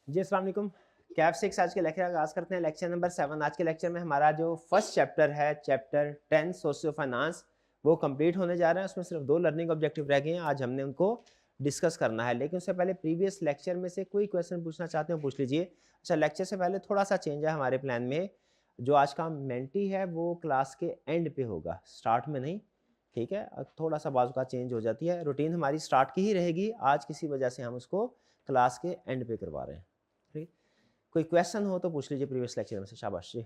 जी अस्सलाम वालेकुम। कैफ 6 आज के लेक्चर का आगाज़ करते हैं। Lecture number 7। आज के लेक्चर में हमारा जो फर्स्ट चैप्टर है, चैप्टर 10 सोशियो फाइनेंस, वो कंप्लीट होने जा रहा है। उसमें सिर्फ 2 लर्निंग ऑब्जेक्टिव रह गए हैं, आज हमने उनको डिस्कस करना है। लेकिन उससे पहले प्रीवियस लेक्चर में से कोई क्वेश्चन पूछना चाहते हो पूछ लीजिए। अच्छा, लेक्चर से पहले थोड़ा सा चेंज है हमारे प्लान में। जो आज का मेंटी है वो क्लास के एंड पे होगा, स्टार्ट में नहीं। ठीक है, थोड़ा सा बाजू का चेंज हो जाती है। रूटीन हमारी स्टार्ट की ही रहेगी, आज किसी वजह से हम उसको क्लास के एंड पे करवा रहे हैं। ठीक, कोई क्वेश्चन हो तो पूछ लीजिए प्रीवियस लेक्चर में से। शाबाश जी।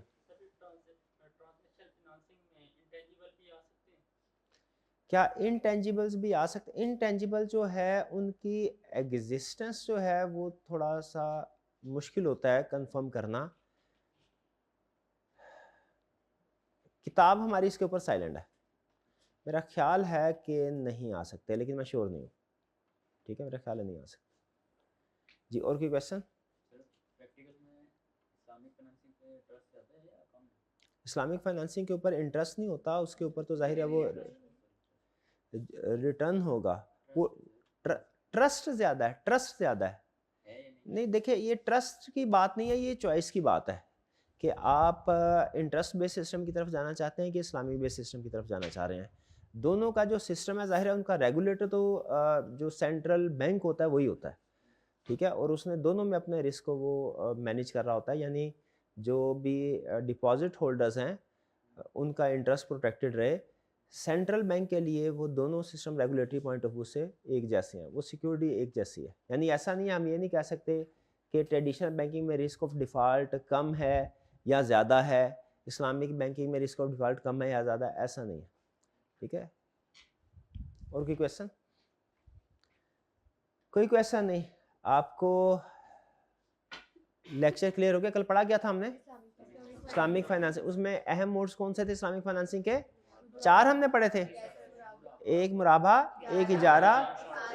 क्या इनटेंजिबल्स भी आ सकते? इनटेंजिबल जो है उनकी एग्जिस्टेंस जो है वो थोड़ा सा मुश्किल होता है कंफर्म करना। किताब हमारी इसके ऊपर साइलेंट है, मेरा ख्याल है कि नहीं आ सकते, लेकिन मैं श्योर नहीं हूँ। ठीक है, मेरा ख्याल है नहीं आ सकते जी। और कोई क्वेश्चन? इस्लामिक फाइनेंसिंग के ऊपर इंटरेस्ट नहीं होता, उसके ऊपर तो जाहिर है वो रिटर्न होगा। वो ट्रस्ट ज़्यादा है, ट्रस्ट ज़्यादा है। नहीं देखिए, ये ट्रस्ट की बात नहीं है, ये चॉइस की बात है कि आप इंटरेस्ट बेस्ड सिस्टम की तरफ जाना चाहते हैं कि इस्लामिक बेस्ड सिस्टम की तरफ जाना चाह रहे हैं। दोनों का जो सिस्टम है, जाहिर है उनका रेगुलेटर तो जो सेंट्रल बैंक होता है वही होता है। ठीक है, और उसने दोनों में अपने रिस्क को वो मैनेज कर रहा होता है, यानी जो भी डिपॉजिट होल्डर्स हैं उनका इंटरेस्ट प्रोटेक्टेड रहे। सेंट्रल बैंक के लिए वो दोनों system regulatory point of view से एक जैसे हैं, वो सिक्योरिटी एक जैसी है। यानी ऐसा नहीं है, हम ये नहीं कह सकते कि ट्रेडिशनल बैंकिंग में रिस्क ऑफ डिफ़ॉल्ट कम है या ज़्यादा है, इस्लामिक बैंकिंग में रिस्क ऑफ डिफ़ॉल्ट कम है या ज़्यादा, ऐसा नहीं है। ठीक है, और कोई क्वेश्चन? कोई क्वेश्चन नहीं? आपको लेक्चर क्लियर हो गया? कल पढ़ा गया था हमने इस्लामिक फाइनेंसिंग, उसमें अहम मोड्स कौन से थे इस्लामिक फाइनेंसिंग के? 4 हमने पढ़े थे। एक मुराबा, एक इजारा,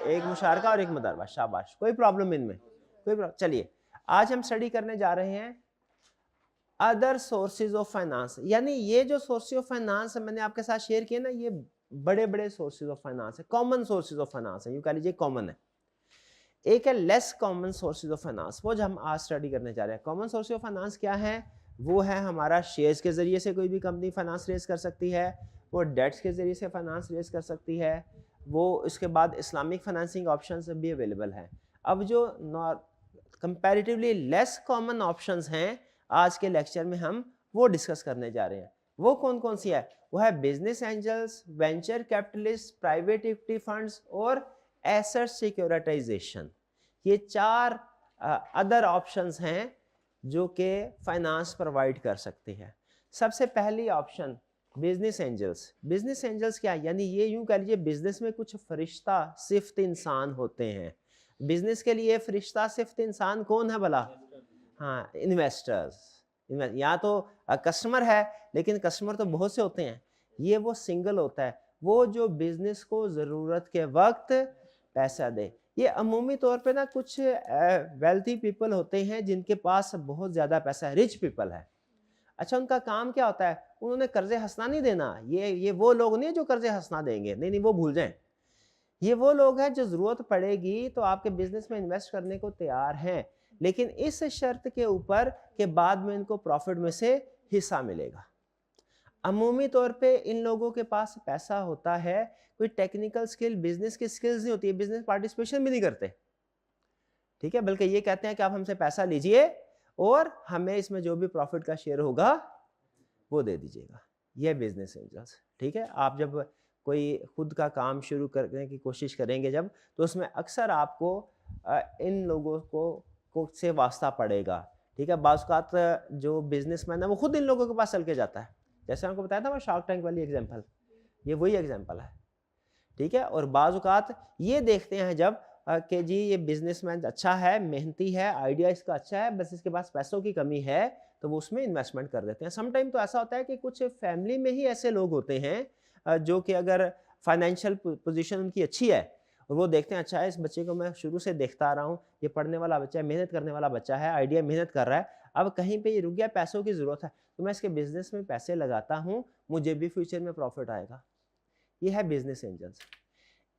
एक मुशारका और एक मुदारबा। शाबाश, कोई प्रॉब्लम इनमें? कोई प्रॉब्लम? चलिए, आज हम स्टडी करने जा रहे हैं अदर सोर्सेज ऑफ फाइनेंस। यानी ये जो सोर्सेज ऑफ फाइनेंस मैंने आपके साथ शेयर किए ना, ये बड़े बड़े सोर्सेज ऑफ फाइनेंस है, कॉमन सोर्सेज ऑफ फाइनेंस है, यूं कह लीजिए कॉमन है। एक है less common sources of finance, वो जो हम आज स्टडी करने जा रहे हैं। कॉमन सोर्स ऑफ फाइनेंस क्या है? वो है हमारा शेयर्स के जरिए से कोई भी कंपनी फाइनेंस रेज कर सकती है, वो डेट्स के जरिए से फाइनेंस रेज कर सकती है, वो इसके बाद इस्लामिक फाइनेंसिंग ऑप्शंस भी अवेलेबल हैं। अब जो कंपैरेटिवली लेस कॉमन ऑप्शंस हैं, आज के लेक्चर में हम वो डिस्कस करने जा रहे हैं। वो कौन कौन सी है? वो है business angels, venture capitalist, private equity funds और एसेट सिक्योरिटाइजेशन। ये 4 अदर ऑप्शंस हैं जो कि फाइनेंस प्रोवाइड कर सकते हैं। सबसे पहली option business angels. Business angels क्या है? यानी ये यूं कह लीजिए बिजनेस में कुछ फरिश्ता सिफ्त इंसान होते हैं। बिजनेस के लिए फरिश्ता सिफ्त इंसान कौन है भला? हाँ, इन्वेस्टर्स। यहाँ तो कस्टमर है, लेकिन कस्टमर तो बहुत से होते हैं, ये वो सिंगल होता है, वो जो बिजनेस को ज़रूरत के वक्त पैसा दे। ये अमूमी तौर पे ना कुछ वेल्थी पीपल होते हैं जिनके पास बहुत ज़्यादा पैसा है, रिच पीपल है। अच्छा, उनका काम क्या होता है? उन्होंने कर्जे हंसना नहीं देना। ये वो लोग नहीं है जो कर्जे हंसना देंगे, नहीं नहीं, वो भूल जाएं। ये वो लोग हैं जो ज़रूरत पड़ेगी तो आपके बिजनेस में इन्वेस्ट करने को तैयार हैं, लेकिन इस शर्त के ऊपर कि बाद में इनको प्रॉफिट में से हिस्सा मिलेगा। अमूमी तौर पे इन लोगों के पास पैसा होता है, कोई टेक्निकल स्किल, बिजनेस की स्किल्स नहीं होती है, बिजनेस पार्टिसिपेशन भी नहीं करते। ठीक है, बल्कि ये कहते हैं कि आप हमसे पैसा लीजिए और हमें इसमें जो भी प्रॉफिट का शेयर होगा वो दे दीजिएगा। ये बिजनेस एंजल्स। ठीक है, आप जब कोई खुद का काम शुरू करने की कोशिश करेंगे जब, तो उसमें अक्सर आपको इन लोगों को से वास्ता पड़ेगा। ठीक है, बाज़ औक़ात जो बिजनेसमैन है वो खुद इन लोगों के पास चल के जाता है। जैसे आपको बताया था मैं शार्क टैंक वाली एग्जांपल, ये वही एग्जांपल है। ठीक है, और बाज़ औक़ात ये देखते हैं जब कि जी ये बिजनेसमैन अच्छा है, मेहनती है, आइडिया इसका अच्छा है, बस इसके पास पैसों की कमी है, तो वो उसमें इन्वेस्टमेंट कर देते हैं। सम टाइम तो ऐसा होता है कि कुछ फैमिली में ही ऐसे लोग होते हैं जो कि अगर फाइनेंशियल पोजीशन उनकी अच्छी है और वो देखते हैं अच्छा है, इस बच्चे को मैं शुरू से देखता आ रहा हूँ, ये पढ़ने वाला बच्चा है, मेहनत करने वाला बच्चा है, आइडिया मेहनत कर रहा है, अब कहीं पे ये रुक गया, पैसों की ज़रूरत है, तो मैं इसके बिजनेस में पैसे लगाता हूँ, मुझे भी फ्यूचर में प्रॉफिट आएगा। ये है बिजनेस एंजल्स।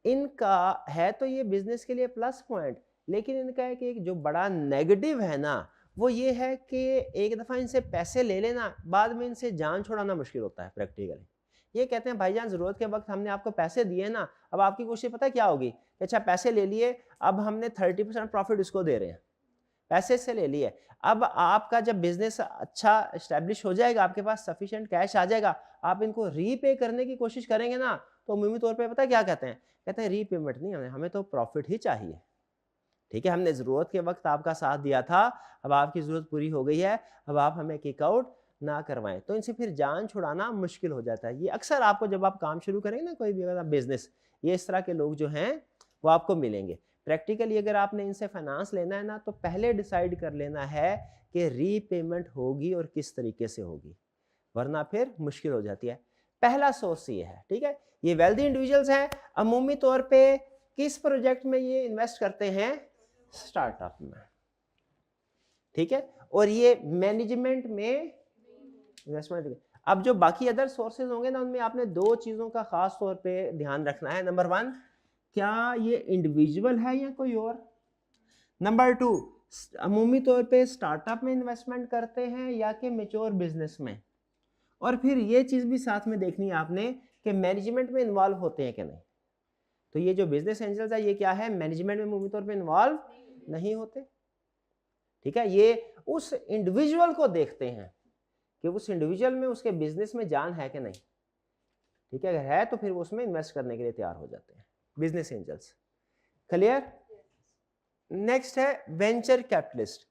इनका है तो ये बिजनेस के लिए प्लस पॉइंट, लेकिन इनका एक जो बड़ा नेगेटिव है ना, वो ये है कि एक दफ़ा इनसे पैसे ले लेना, बाद में इनसे जान छुड़ाना मुश्किल होता है प्रैक्टिकली। ये कहते हैं भाईजान ज़रूरत के वक्त हमने आपको पैसे दिए ना, अब आपकी कोशिश पता है क्या होगी, अच्छा पैसे ले लिए, अब हमने 30% प्रॉफिट इसको दे रहे हैं, पैसे से ले लिए। अब आपका जब बिजनेस अच्छा इस्टेब्लिश हो जाएगा, आपके पास सफिशिएंट कैश आ जाएगा, आप इनको रीपे करने की कोशिश करेंगे ना, तो उमूमी तौर पे पता है क्या कहते हैं, कहते हैं रीपेमेंट नहीं, हमें तो प्रॉफिट ही चाहिए। ठीक है, हमने ज़रूरत के वक्त आपका साथ दिया था, अब आपकी ज़रूरत पूरी हो गई है, अब आप हमें किक आउट ना करवाएं। तो इनसे फिर जान छुड़ाना मुश्किल हो जाता है। ये अक्सर आपको जब आप काम शुरू करेंगे ना, कोई भी अगर बिजनेस, ये इस तरह के लोग जो हैं वो आपको मिलेंगे। प्रैक्टिकली अगर आपने इनसे फाइनेंस लेना है ना, तो पहले डिसाइड कर लेना है कि रीपेमेंट होगी और किस तरीके से होगी, वरना फिर मुश्किल हो जाती है। पहला सोर्स ये है। ठीक है, ये वेल्दी इंडिविजुअल्स हैं, अमूमी तौर पे किस प्रोजेक्ट में ये इन्वेस्ट करते हैं, स्टार्टअप में। ठीक है, और ये मैनेजमेंट में इन्वेस्टमेंट। अब जो बाकी अदर सोर्सेज होंगे ना, उनमें आपने दो चीजों का खास तौर पे ध्यान रखना है। नंबर 1, क्या ये इंडिविजुअल है या कोई और। नंबर 2, अमूमी तौर पे स्टार्टअप में इन्वेस्टमेंट करते हैं या कि मैच्योर बिजनेस में। और फिर ये चीज भी साथ में देखनी है आपने कि मैनेजमेंट में इन्वॉल्व होते हैं कि नहीं। तो ये जो बिजनेस एंजल्स है, ये क्या है, मैनेजमेंट में अमूमी तौर पे इन्वॉल्व नहीं होते। ठीक है, ये उस इंडिविजुअल को देखते हैं कि उस इंडिविजुअल में उसके बिजनेस में जान है कि नहीं। ठीक है, अगर है तो फिर वो उसमें इन्वेस्ट करने के लिए तैयार हो जाते हैं बिजनेस एंजल्स। क्लियर। नेक्स्ट है वेंचर कैपिटलिस्ट।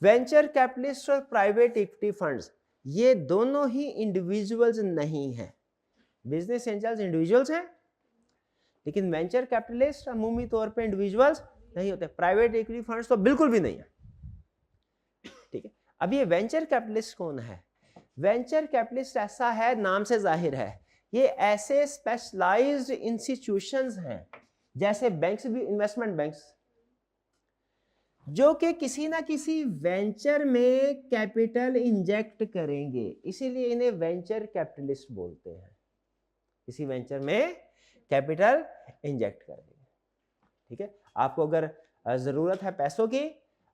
वेंचर कैपिटलिस्ट और प्राइवेट इक्विटी फंड्स, ये दोनों ही इंडिविजुअल्स नहीं है। बिजनेस एंजल्स इंडिविजुअल्स हैं, लेकिन वेंचर कैपिटलिस्ट अमूमी तौर पे इंडिविजुअल्स नहीं होते। प्राइवेट इक्विटी फंड्स तो बिल्कुल भी नहीं है। ठीक है, अब ये वेंचर कैपिटलिस्ट कौन है। वेंचर कैपिटलिस्ट ऐसा है, नाम से जाहिर है, ये ऐसे स्पेशलाइज्ड इंस्टीट्यूशंस हैं, जैसे बैंक्स भी, इन्वेस्टमेंट बैंक्स, जो कि किसी ना किसी वेंचर में कैपिटल इंजेक्ट करेंगे, इसीलिए इन्हें वेंचर कैपिटलिस्ट बोलते हैं। किसी वेंचर में कैपिटल इंजेक्ट करेंगे। ठीक है, आपको अगर जरूरत है पैसों की,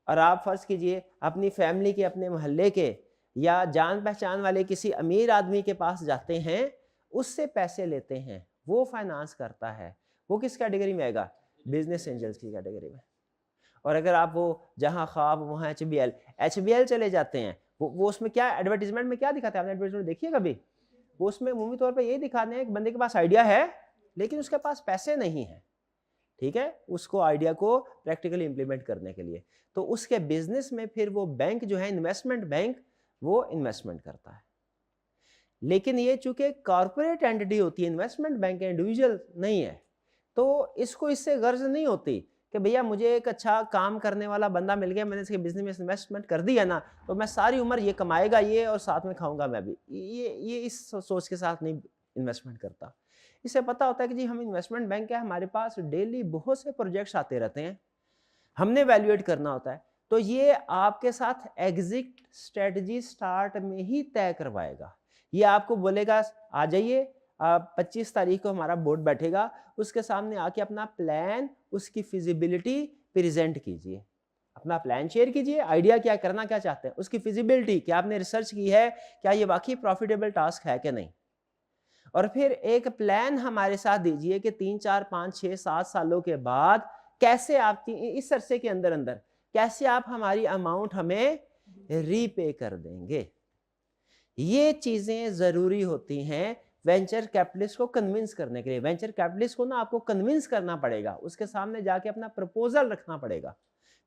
और आप फर्ज कीजिए अपनी फैमिली के, अपने मोहल्ले के या जान पहचान वाले किसी अमीर आदमी के पास जाते हैं, उससे पैसे लेते हैं, वो फाइनेंस करता है, वो किस कैटेगरी में आएगा, बिजनेस एंजल्स की कैटेगरी में। और अगर आप वो जहां ख्वाब वहां HBL चले जाते हैं, वो उसमें क्या एडवर्टीजमेंट में क्या दिखाते हैं, आपने एडवर्टीजमेंट देखी है कभी, वो उसमें अमूमी तौर पर यही दिखाते हैं कि बंदे के पास आइडिया है लेकिन उसके पास पैसे नहीं है। ठीक है, उसको आइडिया को प्रैक्टिकली इंप्लीमेंट करने के लिए, तो उसके बिजनेस में फिर वो बैंक जो है, इन्वेस्टमेंट बैंक, वो इन्वेस्टमेंट करता है। लेकिन ये चूंकि कॉर्पोरेट एंटिटी होती है, इन्वेस्टमेंट बैंक इंडिविजुअल नहीं है, तो इसको इससे गर्ज नहीं होती कि भैया मुझे एक अच्छा काम करने वाला बंदा मिल गया, मैंने इसके बिजनेस में इन्वेस्टमेंट कर दिया ना, तो मैं सारी उम्र ये कमाएगा ये और साथ में खाऊंगा मैं भी। ये इस सोच के साथ नहीं इन्वेस्टमेंट करता। इसे पता होता है कि जी हम इन्वेस्टमेंट बैंक है, हमारे पास डेली बहुत से प्रोजेक्ट्स आते रहते हैं, हमने वैल्यूएट करना होता है, तो ये आपके साथ एग्जिट स्ट्रेटजी स्टार्ट में ही तय करवाएगा। ये आपको बोलेगा आ जाइए, 25 तारीख को हमारा बोर्ड बैठेगा, उसके सामने आके अपना प्लान, उसकी फिजिबिलिटी प्रेजेंट कीजिए, अपना प्लान शेयर कीजिए, आइडिया क्या करना क्या चाहते हैं, उसकी फिजिबिलिटी, क्या आपने रिसर्च की है, क्या ये वाकई प्रॉफिटेबल टास्क है कि नहीं, और फिर एक प्लान हमारे साथ दीजिए कि 3, 4, 5, 6, 7 सालों के बाद कैसे आप इस अरसे के अंदर अंदर कैसे आप हमारी अमाउंट हमें रीपे कर देंगे। ये चीजें जरूरी होती हैं वेंचर कैपिटलिस्ट को कन्विंस करने के लिए। वेंचर कैपिटलिस्ट को ना आपको कन्विंस करना पड़ेगा, उसके सामने जाके अपना प्रपोजल रखना पड़ेगा,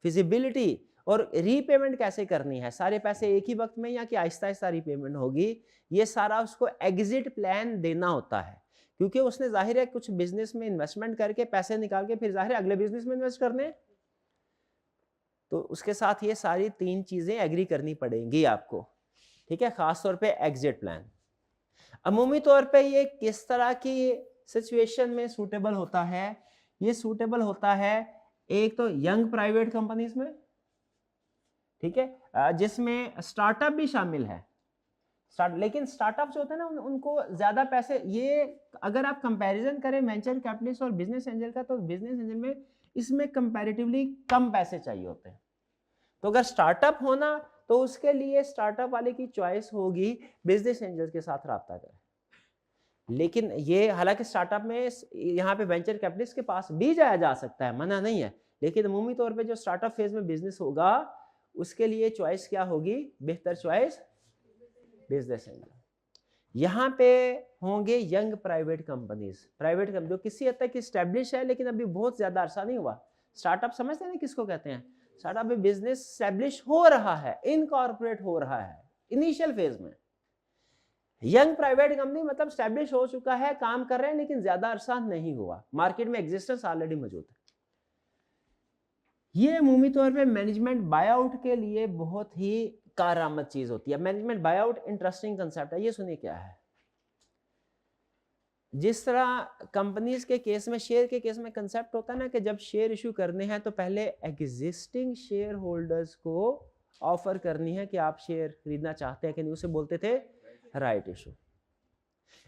फिजिबिलिटी और रीपेमेंट कैसे करनी है, सारे पैसे एक ही वक्त में या कि आहिस्ता आहिस्ता रीपेमेंट होगी, ये सारा उसको एग्जिट प्लान देना होता है, क्योंकि उसने जाहिर है कुछ बिजनेस में इन्वेस्टमेंट करके पैसे निकाल के फिर जाहिर है अगले बिजनेस में इन्वेस्ट करने, तो उसके साथ ये सारी 3 चीजें एग्री करनी पड़ेंगी आपको। ठीक है, खासतौर पे एग्जिट प्लान। अमूमी तौर पे ये किस तरह की सिचुएशन में सूटेबल होता है, ये सूटेबल होता है एक तो यंग प्राइवेट कंपनीज में, ठीक है, जिसमें स्टार्टअप भी शामिल है। लेकिन स्टार्टअप जो होते हैं ना, उनको ज्यादा पैसे, ये अगर आप कंपैरिजन करें वेंचर कैपिटलिस्ट और बिजनेस एंजल का, तो बिजनेस एंजल में इसमें कंपैरेटिवली कम पैसे चाहिए होते हैं। तो अगर स्टार्टअप होना तो उसके लिए स्टार्टअप वाले की चॉइस होगी बिजनेस एंजल्स के साथ रब्ता करें। लेकिन ये हालांकि स्टार्टअप में यहाँ पे वेंचर कैपिटलिस्ट के पास भी जाया जा सकता है, मना नहीं है, लेकिन अमूमी तौर पे जो स्टार्टअप फेज में बिजनेस होगा उसके लिए चॉइस क्या होगी, बेहतर चॉइस बिजनेस एंजल। यहाँ पे होंगे young private companies, private company जो किसी हद तक स्टैब्लिश है लेकिन अभी बहुत ज्यादा अरसा नहीं हुआ। स्टार्टअप समझते हैं ना किसको कहते हैं? स्टार्टअप में बिजनेस स्टैब्लिश हो रहा है, इनकॉर्पोरेट हो रहा है इनिशियल फेज में। यंग प्राइवेट कंपनी मतलब स्टैब्लिश हो चुका है, काम कर रहे हैं लेकिन ज्यादा अरसा नहीं हुआ, मार्केट में एग्जिस्टेंस ऑलरेडी मौजूद है। ये अमूमी तौर पे मैनेजमेंट बायआउट के लिए बहुत ही कारआमद चीज होती है। मैनेजमेंट बायआउट इंटरेस्टिंग कंसेप्ट है, ये सुनिए क्या है। जिस तरह कंपनीज के केस में, शेयर के केस में कंसेप्ट होता है ना कि जब शेयर इशू करने हैं तो पहले एग्जिस्टिंग शेयर होल्डर्स को ऑफर करनी है कि आप शेयर खरीदना चाहते हैं कि नहीं, उसे बोलते थे राइट इशू।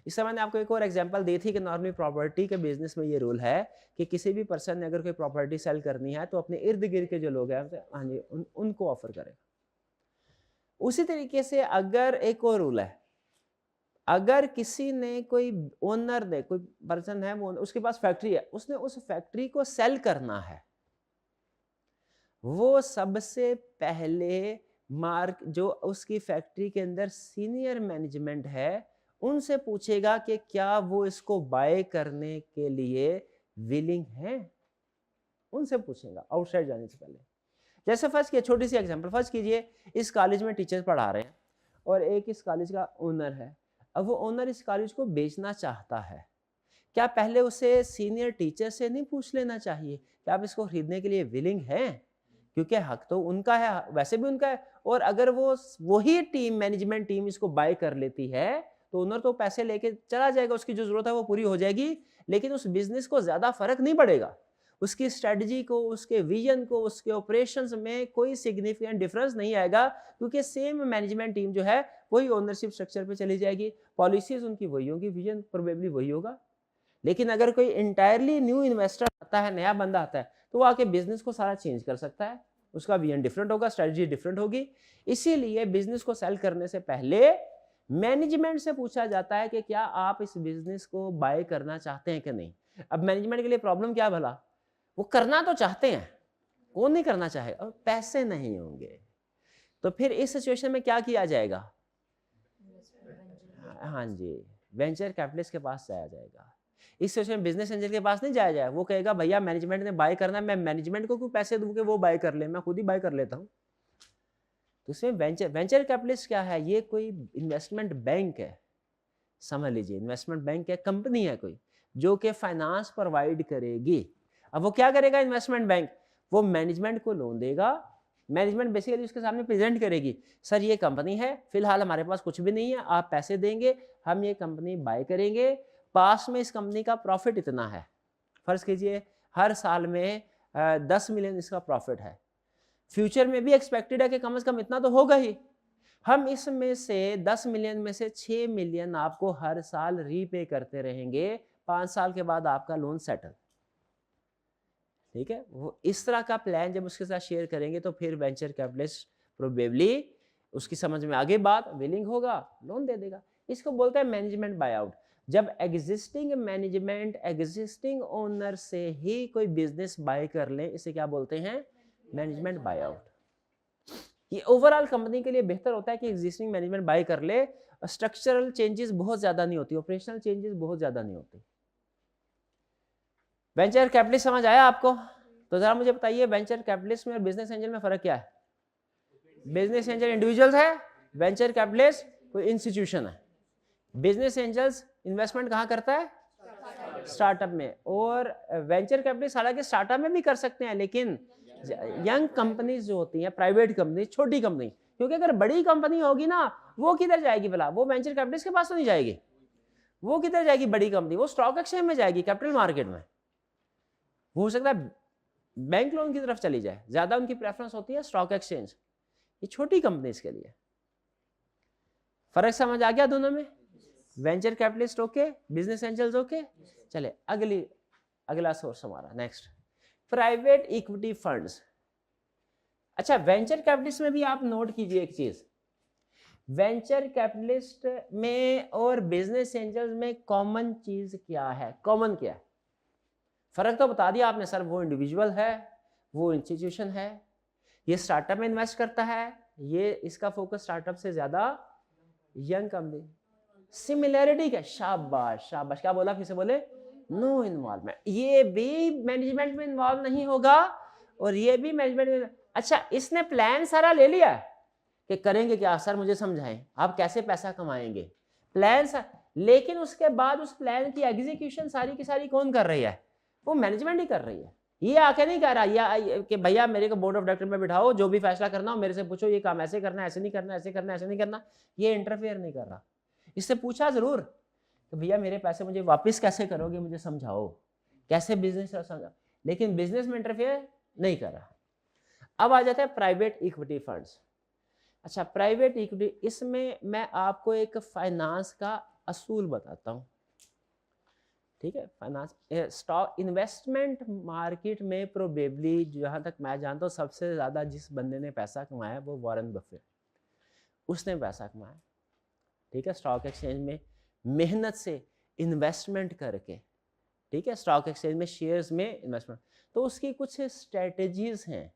इस समय मैंने आपको एक और एग्जांपल दी थी कि नॉर्मली प्रॉपर्टी के बिजनेस में ये रूल है कि किसी भी पर्सन ने अगर कोई प्रॉपर्टी सेल करनी है तो अपने इर्द गिर्द के जो लोग हैं हाँ जी उनको ऑफर करेगा। उसी तरीके से अगर एक और रूल है, अगर किसी ने कोई ओनर ने, कोई पर्सन है वो उसके पास फैक्ट्री है, उसने उस फैक्ट्री को सेल करना है, वो सबसे पहले मार्क जो उसकी फैक्ट्री के अंदर सीनियर मैनेजमेंट है उनसे पूछेगा कि क्या वो इसको बाय करने के लिए विलिंग है, उनसे पूछेगा आउटसाइड जाने से पहले। जैसे फर्स्ट कीजिए, छोटी सी एग्जांपल फर्स्ट कीजिए, इस कॉलेज में टीचर पढ़ा रहे हैं और एक इस कॉलेज का ओनर है। अब वो ओनर इस कॉलेज को बेचना चाहता है, क्या पहले उसे सीनियर टीचर से नहीं पूछ लेना चाहिए कि आप इसको खरीदने के लिए विलिंग हैं? क्योंकि हक तो उनका है, वैसे भी उनका है। और अगर वो वही टीम, मैनेजमेंट टीम इसको बाय कर लेती है तो ओनर तो पैसे लेके चला जाएगा, उसकी जो जरूरत है वो पूरी हो जाएगी, लेकिन उस बिजनेस को ज्यादा फर्क नहीं पड़ेगा, उसकी स्ट्रेटजी को, उसके विजन को, उसके ऑपरेशंस में कोई सिग्निफिकेंट डिफरेंस नहीं आएगा, क्योंकि सेम मैनेजमेंट टीम जो है वही ओनरशिप स्ट्रक्चर पे चली जाएगी, पॉलिसीज उनकी वही होगी, विजन प्रोबेबली वही होगा। लेकिन अगर कोई इंटायरली न्यू इन्वेस्टर आता है, नया बंदा आता है, तो वो आके बिजनेस को सारा चेंज कर सकता है, उसका विजन डिफरेंट होगा, स्ट्रेटजी डिफरेंट होगी। इसीलिए बिजनेस को सेल करने से पहले मैनेजमेंट से पूछा जाता है कि क्या आप इस बिजनेस को बाय करना चाहते हैं कि नहीं। अब मैनेजमेंट के लिए प्रॉब्लम क्या भला, वो करना तो चाहते हैं, कौन नहीं करना चाहे, और पैसे नहीं होंगे। तो फिर इस सिचुएशन में क्या किया जाएगा? हाँ जी, वेंचर कैपिटलिस्ट के पास जाया जाएगा। इस सिचुएशन में बिजनेस एंजल के पास नहीं जाया जाए, वो कहेगा भैया मैनेजमेंट ने बाय करना है, मैं मैनेजमेंट को क्यों पैसे दूं कि वो बाय कर ले, मैं खुद ही बाय कर लेता हूं। तो इसमें वेंचर कैपिटलिस्ट क्या है? ये कोई इन्वेस्टमेंट बैंक है, समझ लीजिए, इन्वेस्टमेंट बैंक है, कंपनी है कोई जो कि फाइनेंस प्रोवाइड करेगी। अब वो क्या करेगा इन्वेस्टमेंट बैंक? वो मैनेजमेंट को लोन देगा, मैनेजमेंट बेसिकली उसके सामने प्रेजेंट करेगी, सर ये कंपनी है, फिलहाल हमारे पास कुछ भी नहीं है, आप पैसे देंगे, हम ये कंपनी बाय करेंगे, पास में इस कंपनी का प्रॉफिट इतना है, फर्ज कीजिए हर साल में 10 मिलियन इसका प्रॉफिट है, फ्यूचर में भी एक्सपेक्टेड है कि कम से कम इतना तो होगा ही, हम इसमें से 10 मिलियन में से 6 मिलियन आपको हर साल रीपे करते रहेंगे, 5 साल के बाद आपका लोन सेटल। ठीक है, वो इस तरह का प्लान जब उसके साथ शेयर करेंगे तो फिर वेंचर कैपिटलिस्ट प्रोबेबली उसकी समझ में आगे बात, विलिंग होगा, लोन दे देगा। इसको बोलते हैं मैनेजमेंट बायआउट। जब एग्जिस्टिंग मैनेजमेंट, एग्जिस्टिंग ओनर से ही कोई बिजनेस बाय कर ले, इसे क्या बोलते हैं? Management buyout. ये ओवरऑल कंपनी के लिए बेहतर होता है कि एग्जिस्टिंग मैनेजमेंट बाय कर ले, स्ट्रक्चरल चेंजेस बहुत ज्यादा नहीं होती, ऑपरेशनल चेंजेस बहुत ज्यादा नहीं होती। वेंचर कैपिटलिस्ट समझ आया आपको? तो जरा मुझे बताइए वेंचर कैपिटलिस्ट में और बिजनेस एंजल में फर्क क्या है? बिजनेस एंजल इंडिविजुअल्स है, वेंचर कैपिटलिस्ट कोई इंस्टीट्यूशन है। बिजनेस एंजल्स इन्वेस्टमेंट कहाँ करता है? स्टार्टअप में। और वेंचर कैपिटलिस्ट हालांकि स्टार्टअप में भी कर सकते हैं, लेकिन यंग कंपनीज जो होती हैं, प्राइवेट कंपनी, छोटी कंपनी, क्योंकि अगर बड़ी कंपनी होगी ना, वो किधर जाएगी भला? वो वेंचर कैपिटलिस्ट के पास तो नहीं जाएगी, वो किधर जाएगी बड़ी कंपनी? वो स्टॉक एक्सचेंज में जाएगी, कैपिटल मार्केट में। वो हो सकता है बैंक लोन की तरफ चली जाए, ज्यादा उनकी प्रेफरेंस होती है स्टॉक एक्सचेंज। ये छोटी कंपनीज के लिए। फर्क समझ आ गया दोनों में? Venture capitalist okay, business angels okay. चले अगला सोर्स हमारा नेक्स्ट, प्राइवेट इक्विटी फंड्स। अच्छा, वेंचर कैपिटलिस्ट में भी आप नोट कीजिए एक चीज, वेंचर कैपिटलिस्ट में और बिजनेस एंजल्स में कॉमन चीज क्या है? कॉमन क्या है? फर्क तो बता दिया आपने सर, वो इंडिविजुअल है, वो इंस्टीट्यूशन है, ये स्टार्टअप में इन्वेस्ट करता है, ये इसका फोकस स्टार्टअप से ज्यादा यंग कंपनी। सिमिलैरिटी क्या? शाबाश शाबाश, क्या बोला फिर से बोले? नो इन्वॉल्वमेंट, ये भी मैनेजमेंट में इन्वॉल्व नहीं होगा और ये भी मैनेजमेंट में। अच्छा, इसने प्लान सारा ले लिया कि करेंगे क्या सर, मुझे समझाएं आप कैसे पैसा कमाएंगे, प्लान लेकिन उसके बाद उस प्लान की एग्जीक्यूशन सारी की सारी कौन कर रही है? वो मैनेजमेंट ही कर रही है। ये आके नहीं कह रहा या कि भैया मेरे को बोर्ड ऑफ डायरेक्टर में बिठाओ, जो भी फैसला करना हो मेरे से पूछो, ये काम ऐसे करना, ऐसे नहीं करना, ऐसे करना, ऐसे नहीं करना। ये इंटरफेयर नहीं कर रहा। इससे पूछा जरूर कि भैया मेरे पैसे मुझे वापस कैसे करोगे, मुझे समझाओ कैसे बिजनेस समझाओ, लेकिन बिजनेस में इंटरफेयर नहीं कर रहा। अब आ जाता है प्राइवेट इक्विटी फंड्स। अच्छा, प्राइवेट इक्विटी, इसमें मैं आपको एक फाइनेंस का असूल बताता हूं, ठीक है? फाइनेंस स्टॉक इन्वेस्टमेंट मार्केट में प्रोबेबली जहां तक मैं जानता हूं सबसे ज्यादा जिस बंदे ने पैसा कमाया वो वॉरेन बफेट, उसने पैसा कमाया, ठीक है? स्टॉक एक्सचेंज में मेहनत से इन्वेस्टमेंट करके, ठीक है? स्टॉक एक्सचेंज में शेयर्स में इन्वेस्टमेंट, तो उसकी कुछ स्ट्रेटजीज हैं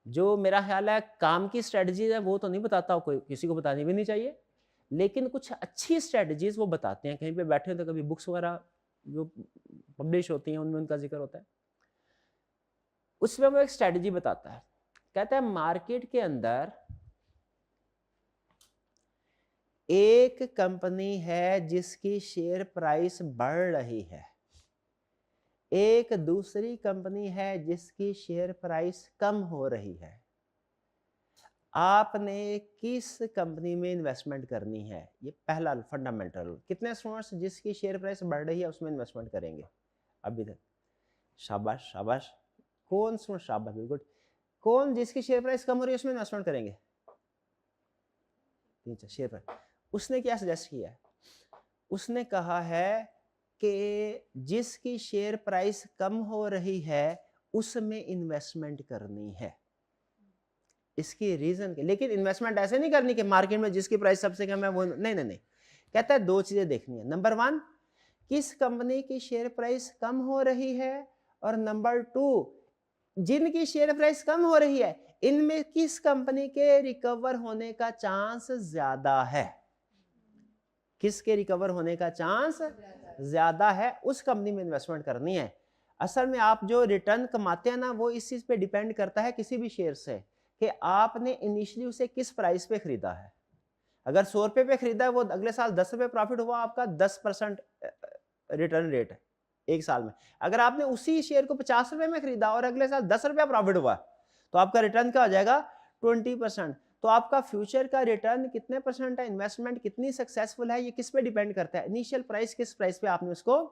जो मेरा ख्याल है काम की स्ट्रेटजीज है, वो तो नहीं बताता, कोई किसी को बतानी भी नहीं चाहिए, लेकिन कुछ अच्छी स्ट्रेटजीज वो बताते हैं। कहीं पे बैठे हो तो कभी बुक्स वगैरह जो पब्लिश होती हैं उनमें उनका जिक्र होता है, उसमें वो एक स्ट्रेटजी बताता है, कहता है मार्केट के अंदर एक कंपनी है जिसकी शेयर प्राइस बढ़ रही है, एक दूसरी कंपनी है जिसकी शेयर प्राइस कम हो रही है, आपने किस कंपनी में इन्वेस्टमेंट करनी है? ये पहला फंडामेंटल। कितने स्टूडेंट्स जिसकी शेयर प्राइस बढ़ रही है उसमें इन्वेस्टमेंट करेंगे अभी तक? शाबाश शाबाश, कौन स्टूडेंट? शाबाश, बिल्कुल। कौन जिसकी शेयर प्राइस कम हो रही है उसमें इन्वेस्टमेंट करेंगे? Share price. उसने क्या सजेस्ट किया है? उसने कहा है कि जिसकी शेयर प्राइस कम हो रही है उसमें इन्वेस्टमेंट करनी है। इसकी रीजन के, लेकिन इन्वेस्टमेंट ऐसे नहीं करनी कि मार्केट में जिसकी प्राइस सबसे कम है वो, नहीं नहीं नहीं। कहता है दो चीजें देखनी है, नंबर वन किस कंपनी की शेयर प्राइस कम हो रही है, और नंबर टू जिनकी शेयर प्राइस कम हो रही है इनमें किस कंपनी के रिकवर होने का चांस ज्यादा है। किसके रिकवर होने का चांस ज्यादा है, उस कंपनी में इन्वेस्टमेंट करनी है। असल में आप जो रिटर्न कमाते हैं ना वो इस चीज पे डिपेंड करता है किसी भी शेयर से कि आपने इनिशियली उसे किस प्राइस पे खरीदा है। अगर 100 रुपए पे खरीदा है, वो अगले साल 10 रुपए प्रॉफिट हुआ, आपका 10% रिटर्न रेट है एक साल में। अगर आपने उसी शेयर को 50 रुपए में खरीदा और अगले साल 10 रुपया प्रॉफिट हुआ तो आपका रिटर्न क्या हो जाएगा? 20%। तो आपका फ्यूचर का रिटर्न कितने परसेंट है, इन्वेस्टमेंट कितनी सक्सेसफुल है, ये किस पे डिपेंड करता है? इनिशियल प्राइस, किस प्राइस पे आपने उसको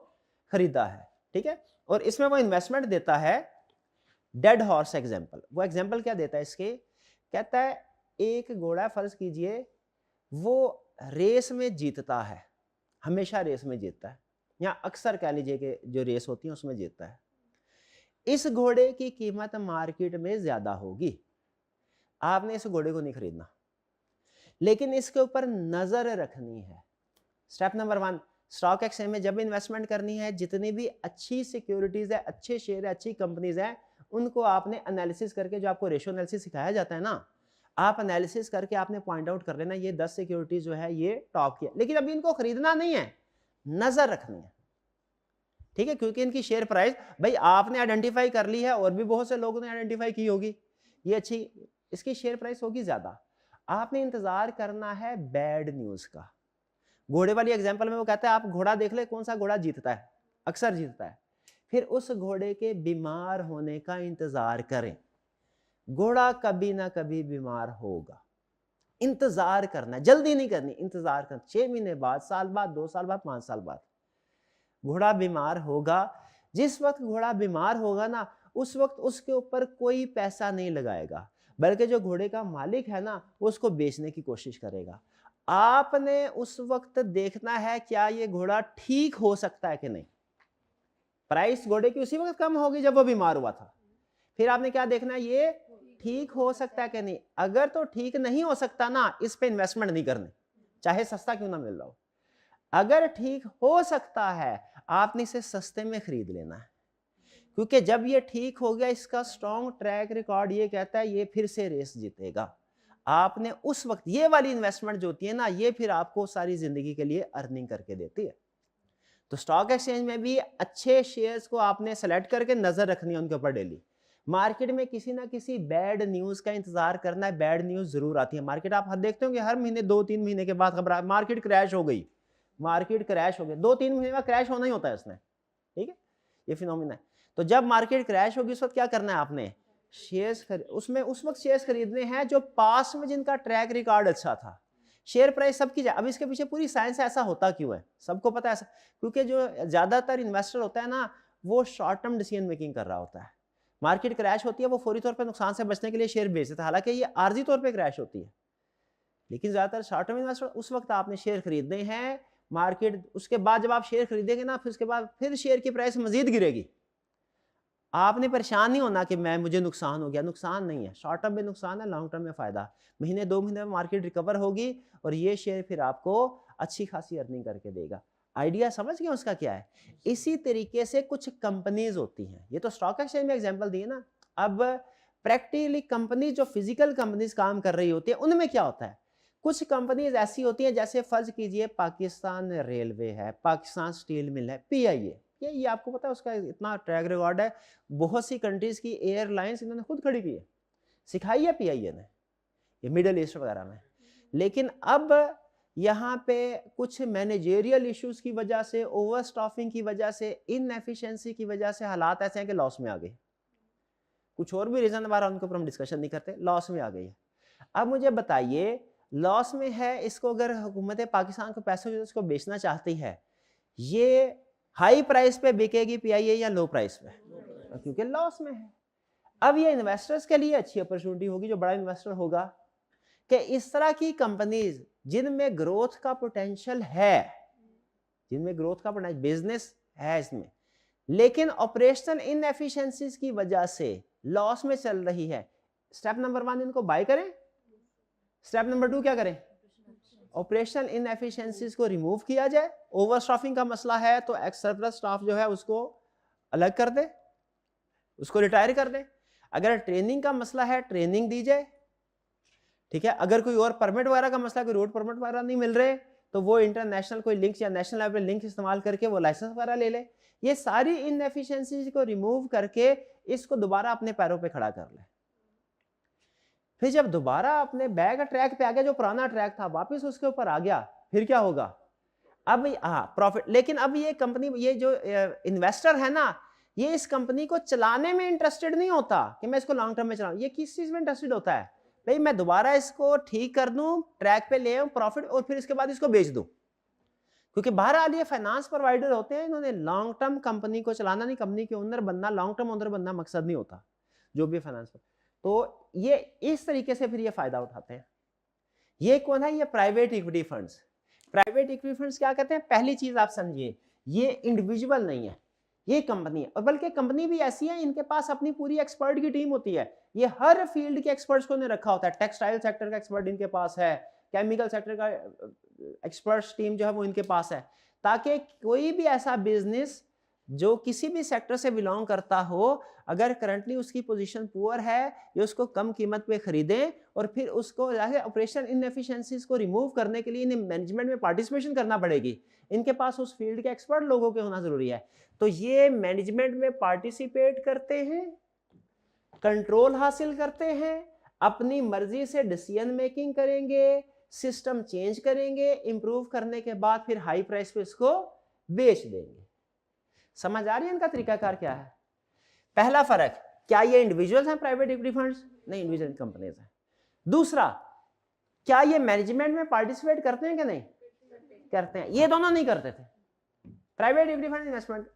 खरीदा है, ठीक है? और इसमें वो इन्वेस्टमेंट देता है डेड हॉर्स एग्जाम्पल। वो एग्जाम्पल क्या देता है इसके? कहता है एक घोड़ा फर्ज कीजिए वो रेस में जीतता है, हमेशा रेस में जीतता है, या अक्सर कह लीजिए कि जो रेस होती है उसमें जीतता है। इस घोड़े की कीमत मार्केट में ज्यादा होगी, आपने इस घोड़े को नहीं खरीदना, लेकिन इसके ऊपर नजर रखनी है। Step number one, stock exchange में जब इन्वेस्टमेंट करनी है, जितनी भी अच्छी सिक्योरिटीज है, अच्छे शेयर है, अच्छी कंपनीज है, उनको आपने एनालिसिस करके, जो आपको रेशियो एनालिसिस सिखाया जाता है ना, आप एनालिसिस करके आपने पॉइंट आउट कर लेना ये 10 सिक्योरिटीज जो है ये टॉप की है, लेकिन अभी इनको खरीदना नहीं है, नजर रखनी है, ठीक है? क्योंकि इनकी शेयर प्राइस भाई आपने आइडेंटिफाई कर ली है और भी बहुत से लोगों ने आइडेंटिफाई की होगी, ये अच्छी, इसकी शेयर प्राइस होगी ज्यादा। आपने इंतजार करना है बैड न्यूज का। घोड़े वाली एग्जांपल में वो कहता है आप घोड़ा देख ले, कौन सा घोड़ा जीतता है, अक्सर जीतता है, फिर उस घोड़े के बीमार होने का इंतजार करें। घोड़ा कभी ना कभी बीमार होगा, इंतजार करना है, जल्दी नहीं करनी, इंतजार करना, 6 महीने बाद, साल बाद, 2 साल बाद, 5 साल बाद घोड़ा बीमार होगा। जिस वक्त घोड़ा बीमार होगा ना, उस वक्त उसके ऊपर कोई पैसा नहीं लगाएगा, बल्कि जो घोड़े का मालिक है ना वो उसको बेचने की कोशिश करेगा। आपने उस वक्त देखना है क्या ये घोड़ा ठीक हो सकता है कि नहीं। प्राइस घोड़े की उसी वक्त कम होगी जब वो बीमार हुआ था। फिर आपने क्या देखना है, ये ठीक हो सकता है कि नहीं। अगर तो ठीक नहीं हो सकता ना, इस पे इन्वेस्टमेंट नहीं करनी, चाहे सस्ता क्यों ना मिल रहा हो। अगर ठीक हो सकता है, आपने इसे सस्ते में खरीद लेना है, क्योंकि जब ये ठीक हो गया, इसका स्ट्रॉन्ग ट्रैक रिकॉर्ड ये कहता है ये फिर से रेस जीतेगा। आपने उस वक्त ये वाली इन्वेस्टमेंट जो होती है ना, ये फिर आपको सारी जिंदगी के लिए अर्निंग करके देती है। तो स्टॉक एक्सचेंज में भी अच्छे शेयर्स को आपने सेलेक्ट करके नजर रखनी है उनके ऊपर डेली। मार्केट में किसी ना किसी बैड न्यूज का इंतजार करना है, बैड न्यूज जरूर आती है। मार्केट आप देखते हो कि हर महीने 2-3 महीने के बाद खबर मार्केट क्रैश हो गई, मार्केट क्रैश हो गई, 2-3 महीने बाद क्रैश होना ही होता है उसने, ठीक है, ये फिनोमिना है। तो जब मार्केट क्रैश होगी उस वक्त क्या करना है आपने, शेयर्स उसमें उस वक्त शेयर्स खरीदने हैं जो पास में जिनका ट्रैक रिकॉर्ड अच्छा था। शेयर प्राइस सबकी जाए, अब इसके पीछे पूरी साइंस है, ऐसा होता क्यों है सबको पता है ऐसा, क्योंकि जो ज्यादातर इन्वेस्टर होता है ना, वो शॉर्ट टर्म डिसीजन मेकिंग कर रहा होता है। मार्केट क्रैश होती है, वो फौरी तौर पे नुकसान से बचने के लिए शेयर बेच देता है, हालांकि ये आर्जी तौर पे क्रैश होती है। लेकिन ज्यादातर शॉर्ट टर्म इन्वेस्टर, उस वक्त आपने शेयर खरीदने हैं, मार्केट उसके बाद जब आप शेयर खरीदेंगे ना, फिर उसके बाद फिर शेयर की प्राइस मजीद गिरेगी। आपने परेशान नहीं होना कि मुझे नुकसान हो गया, नुकसान नहीं है, शॉर्ट टर्म में नुकसान है, लॉन्ग टर्म में फायदा। महीने 2 महीने में मार्केट रिकवर होगी और ये शेयर फिर आपको अच्छी खासी अर्निंग करके देगा। आइडिया समझ गए उसका क्या है। इसी तरीके से कुछ कंपनीज होती हैं, ये तो स्टॉक एक्सचेंज में एग्जांपल दिए ना। अब प्रैक्टिकली कंपनी जो फिजिकल कंपनीज काम कर रही होती है, उनमें क्या होता है, कुछ कंपनीज ऐसी होती हैं, जैसे फर्ज कीजिए पाकिस्तान रेलवे है, पाकिस्तान स्टील मिल है, पीआईए, ये आपको पता है उसका इतना ट्रैक रिकॉर्ड है, बहुत सी कंट्रीज की एयरलाइंस इन्होंने खुद खड़ी की है, सिखाई है पीआईए ने, ये मिडल ईस्ट वगैरह में। लेकिन अब यहाँ पे कुछ मैनेजेरियल इश्यूज की वजह से, ओवर स्टाफिंग की वजह से, इनएफिशिएंसी की वजह से हालात ऐसे हैं कि लॉस में आ गए। कुछ और भी रीजन हमारा, उनके ऊपर हम डिस्कशन नहीं करते, लॉस में आ गई है। अब मुझे बताइए, लॉस में है, इसको अगर हुकूमत पाकिस्तान को पैसे जो इसको बेचना चाहती है, ये हाई प्राइस पे बिकेगी पीआईए या लो प्राइस पे, क्योंकि लॉस में है। अब ये इन्वेस्टर्स के लिए अच्छी अपॉर्चुनिटी होगी, जो बड़ा इन्वेस्टर होगा, कि इस तरह की कंपनीज जिनमें ग्रोथ का पोटेंशियल है, जिनमें ग्रोथ का पोटेंशियल बिजनेस है इसमें, लेकिन ऑपरेशनल इनएफिशिएंसीज की वजह से लॉस में चल रही है, स्टेप नंबर 1 इनको बाय करें, स्टेप नंबर 2 क्या करें, ऑपरेशनल इनएफिशिएंसीज को रिमूव किया जाए। ओवर स्टाफिंग का मसला है तो सरप्लस स्टाफ जो है उसको अलग कर दे, उसको रिटायर कर दे। अगर ट्रेनिंग का मसला है, ट्रेनिंग दी जाए, ठीक है। अगर कोई और परमिट वगैरह का मसला, कोई रोड परमिट वगैरह नहीं मिल रहे, तो वो इंटरनेशनल कोई लिंक्स या नेशनल लेवल लिंक इस्तेमाल करके वो लाइसेंस वगैरह ले ले। ये सारी इनएफिशिएंसीज को रिमूव करके इसको दोबारा अपने पैरों पे खड़ा कर ले। फिर जब दोबारा अपने बैक ट्रैक पे आ गया, जो पुराना ट्रैक था वापस उसके ऊपर आ गया, फिर क्या होगा, अब प्रॉफिट। लेकिन अब ये कंपनी, ये जो इन्वेस्टर है ना, ये इस कंपनी को चलाने में इंटरेस्टेड नहीं होता कि मैं इसको लॉन्ग टर्म में चलाऊं। ये किस चीज में इंटरेस्टेड होता है, भाई मैं दोबारा इसको ठीक कर दूं, ट्रैक पे ले आऊं प्रॉफिट, और फिर इसके बाद इसको बेच दूं। क्योंकि बहरहाल ये फाइनेंस प्रोवाइडर होते हैं, इन्होंने लॉन्ग टर्म कंपनी को चलाना नहीं, कंपनी के ओनर बनना, लॉन्ग टर्म ओनर बनना मकसद नहीं होता जो भी फाइनेंस। तो ये इस तरीके से फिर ये फायदा उठाते हैं। ये कौन है, ये private equity funds. Private equity funds क्या कहते हैं, पहली चीज आप समझिए, ये इंडिविजुअल नहीं है, ये कंपनी है, और बल्कि कंपनी भी ऐसी है, इनके पास अपनी पूरी एक्सपर्ट की टीम होती है। ये हर फील्ड के एक्सपर्ट्स को रखा होता है, टेक्सटाइल सेक्टर का एक्सपर्ट इनके पास है, केमिकल सेक्टर का एक्सपर्ट्स टीम जो है वो इनके पास है, ताकि कोई भी ऐसा बिजनेस जो किसी भी सेक्टर से बिलोंग करता हो, अगर करंटली उसकी पोजीशन पुअर है, ये उसको कम कीमत पे खरीदें, और फिर उसको ऑपरेशन इनएफिशिएंसीज को रिमूव करने के लिए इन्हें मैनेजमेंट में पार्टिसिपेशन करना पड़ेगी। इनके पास उस फील्ड के एक्सपर्ट लोगों के होना जरूरी है। तो ये मैनेजमेंट में पार्टिसिपेट करते हैं, कंट्रोल हासिल करते हैं, अपनी मर्जी से डिसीजन मेकिंग करेंगे, सिस्टम चेंज करेंगे, इंप्रूव करने के बाद फिर हाई प्राइस पे इसको बेच देंगे। समझ आ रही है इनका तरीकाकार क्या है। पहला फर्क, क्या ये इंडिविजुअल्स हैं प्राइवेट इक्विटी फंड्स, नहीं, इंडिविजुअल कंपनीज हैं। दूसरा, क्या ये मैनेजमेंट में पार्टिसिपेट करते हैं कि नहीं करते हैं, ये दोनों नहीं करते थे। Private equity fund investment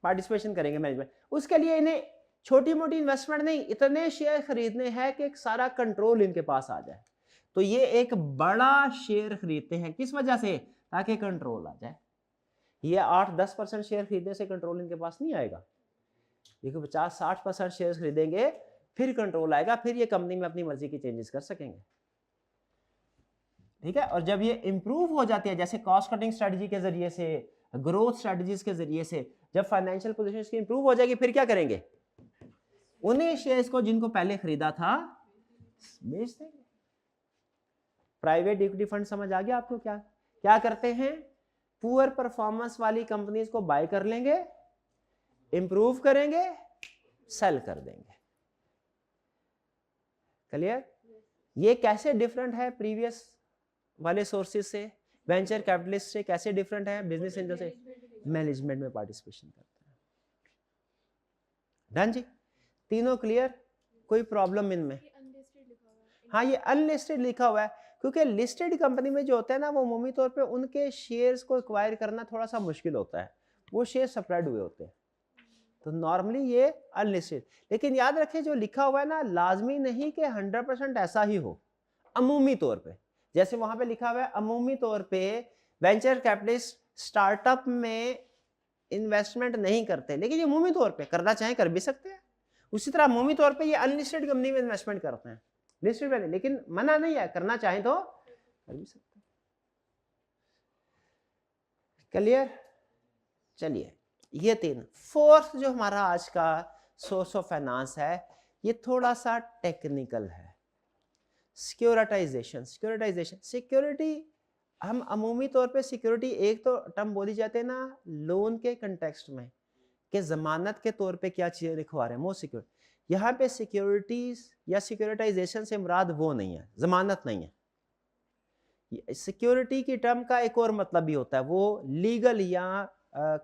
participation करेंगे मैनेजमेंट, उसके लिए इन्हें छोटी मोटी इन्वेस्टमेंट नहीं, इतने शेयर खरीदने हैं कि सारा कंट्रोल इनके पास आ जाए। तो ये एक बड़ा शेयर खरीदते हैं, किस वजह से, ताकि कंट्रोल आ जाए। ये 8-10% शेयर खरीदने से कंट्रोल इनके पास नहीं आएगा। ये 50-60% शेयर खरीदेंगे फिर कंट्रोल आएगा, फिर ये कंपनी में अपनी मर्जी की चेंजेस कर सकेंगे। ठीक है, और जब ये इंप्रूव हो जाती है, जैसे कॉस्ट कटिंग स्ट्रेटजी के जरिए से, ग्रोथ स्ट्रेटजीज के जरिए से, जब फाइनेंशियल पोजीशन इसकी इंप्रूव हो जाएगी, फिर क्या करेंगे? उन्हीं शेयर्स को जिनको पहले खरीदा था बेच देंगे। प्राइवेट इक्विटी फंड समझ आ गया आपको? क्या क्या करते हैं? पुअर परफॉर्मेंस वाली कंपनीज को बाय कर लेंगे, इंप्रूव करेंगे, सेल कर देंगे। क्लियर? ये कैसे डिफरेंट है प्रीवियस वाले सोर्सेज से, वेंचर कैपिटलिस्ट से? कैसे डिफरेंट है? बिजनेस एंजल से मैनेजमेंट में पार्टिसिपेशन करते हैं। डन जी? तीनों क्लियर? कोई प्रॉब्लम इनमें? हाँ, ये अनलिस्टेड लिखा हुआ है क्योंकि लिस्टेड कंपनी में जो होता है ना, वो अमूमी तौर पे उनके शेयर्स को एक्वायर करना थोड़ा सा मुश्किल होता है, वो शेयर स्प्रेड हुए होते हैं, तो नॉर्मली ये अनलिस्टेड। लेकिन याद रखें जो लिखा हुआ है ना, लाजमी नहीं कि 100% ऐसा ही हो, अमूमी तौर पे। जैसे वहां पे लिखा हुआ है अमूमी तौर पे वेंचर कैपिटलिस्ट स्टार्टअप में इन्वेस्टमेंट नहीं करते, लेकिन ये अमूमी तौर पे करना चाहें कर भी सकते हैं। उसी तरह अमूमी तौर पे ये अनलिस्टेड कंपनी में इन्वेस्टमेंट करते हैं, लिस्टेड में नहीं, लेकिन मना नहीं है, करना चाहें तो कर भी सकते हैं। क्लियर? चलिए, ये तीन। फोर्थ जो हमारा आज का सोर्स ऑफ फाइनेंस है, ये थोड़ा सा टेक्निकल है। सिक्योरिटाइजेशन। सिक्योरिटी, हम अमूमी तौर पे सिक्योरिटी एक तो टर्म बोली जाते हैं ना लोन के कंटेक्स्ट में, कि जमानत के तौर पे क्या चीजें लिखवा रहे हैं, मोस्ट सिक्योर। यहाँ पे सिक्योरिटीज या सिक्योरिटाइजेशन से मुराद वो नहीं है, जमानत नहीं है। सिक्योरिटी की टर्म का एक और मतलब भी होता है, वो लीगल या